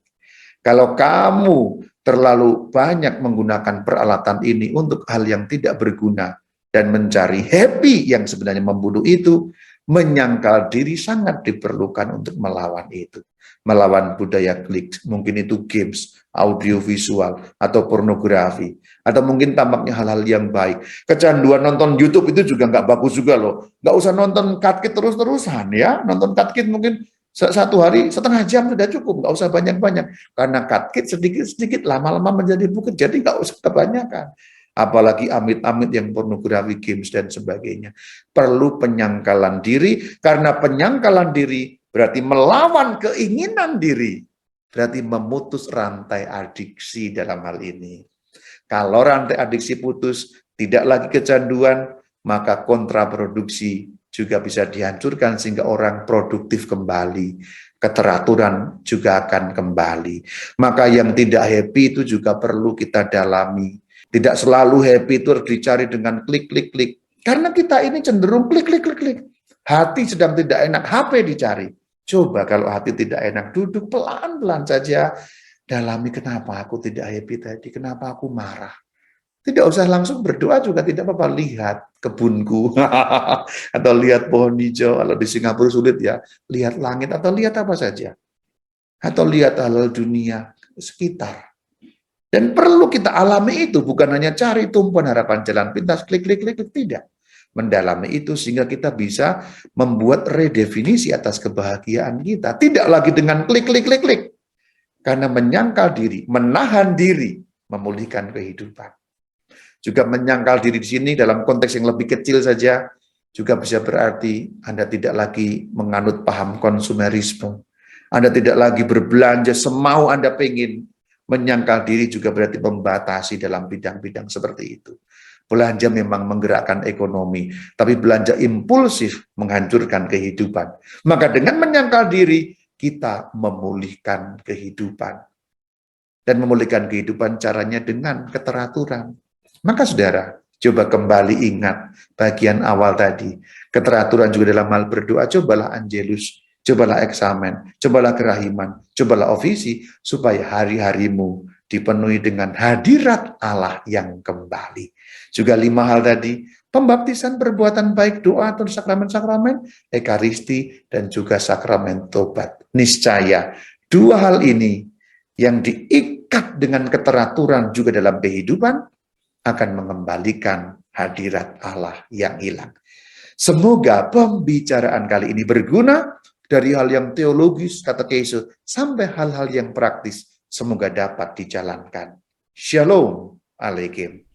Kalau kamu terlalu banyak menggunakan peralatan ini untuk hal yang tidak berguna dan mencari happy yang sebenarnya membunuh itu, menyangkal diri sangat diperlukan untuk melawan itu. Melawan budaya klik, mungkin itu games, audiovisual, atau pornografi, atau mungkin tampaknya hal-hal yang baik. Kecanduan nonton YouTube itu juga nggak bagus juga loh. Nggak usah nonton katkit terus-terusan ya. Nonton katkit mungkin satu hari setengah jam sudah cukup, nggak usah banyak-banyak. Karena katkit sedikit-sedikit lama-lama menjadi bukit, jadi nggak usah kebanyakan. Apalagi amit-amit yang pornografi, games, dan sebagainya. Perlu penyangkalan diri, karena penyangkalan diri berarti melawan keinginan diri. Berarti memutus rantai adiksi dalam hal ini. Kalau rantai adiksi putus, tidak lagi kecanduan, maka kontraproduksi juga bisa dihancurkan sehingga orang produktif kembali. Keteraturan juga akan kembali. Maka yang tidak happy itu juga perlu kita dalami. Tidak selalu happy itu harus dicari dengan klik, klik, klik. Karena kita ini cenderung klik, klik, klik, klik. Hati sedang tidak enak, HP dicari. Coba kalau hati tidak enak, duduk pelan-pelan saja. Dalami kenapa aku tidak happy tadi, kenapa aku marah. Tidak usah langsung berdoa juga tidak apa-apa. Lihat kebunku, atau lihat pohon hijau, kalau di Singapura sulit ya. Lihat langit, atau lihat apa saja. Atau lihat hal dunia sekitar. Dan perlu kita alami itu, bukan hanya cari tumpuan harapan jalan pintas, klik, klik, klik, klik, tidak. Mendalami itu sehingga kita bisa membuat redefinisi atas kebahagiaan kita. Tidak lagi dengan klik, klik, klik, klik. Karena menyangkal diri, menahan diri, memulihkan kehidupan. Juga menyangkal diri di sini dalam konteks yang lebih kecil saja, juga bisa berarti Anda tidak lagi menganut paham konsumerisme. Anda tidak lagi berbelanja semau Anda pengen. Menyangkal diri juga berarti membatasi dalam bidang-bidang seperti itu. Belanja memang menggerakkan ekonomi, tapi belanja impulsif menghancurkan kehidupan. Maka dengan menyangkal diri, kita memulihkan kehidupan. dan memulihkan kehidupan caranya dengan keteraturan. Maka saudara, coba kembali ingat bagian awal tadi. Keteraturan juga dalam hal berdoa, cobalah Angelus, cobalah eksamen, cobalah kerahiman, cobalah ofisi, supaya hari-harimu dipenuhi dengan hadirat Allah yang kembali. Juga 5 hal tadi, pembaptisan, perbuatan baik, doa atau sakramen-sakramen, ekaristi, dan juga sakramen tobat. Niscaya, 2 hal ini yang diikat dengan keteraturan juga dalam kehidupan akan mengembalikan hadirat Allah yang hilang. Semoga pembicaraan kali ini berguna dari hal yang teologis, katekese, sampai hal-hal yang praktis. Semoga dapat dijalankan. Shalom Alaikum.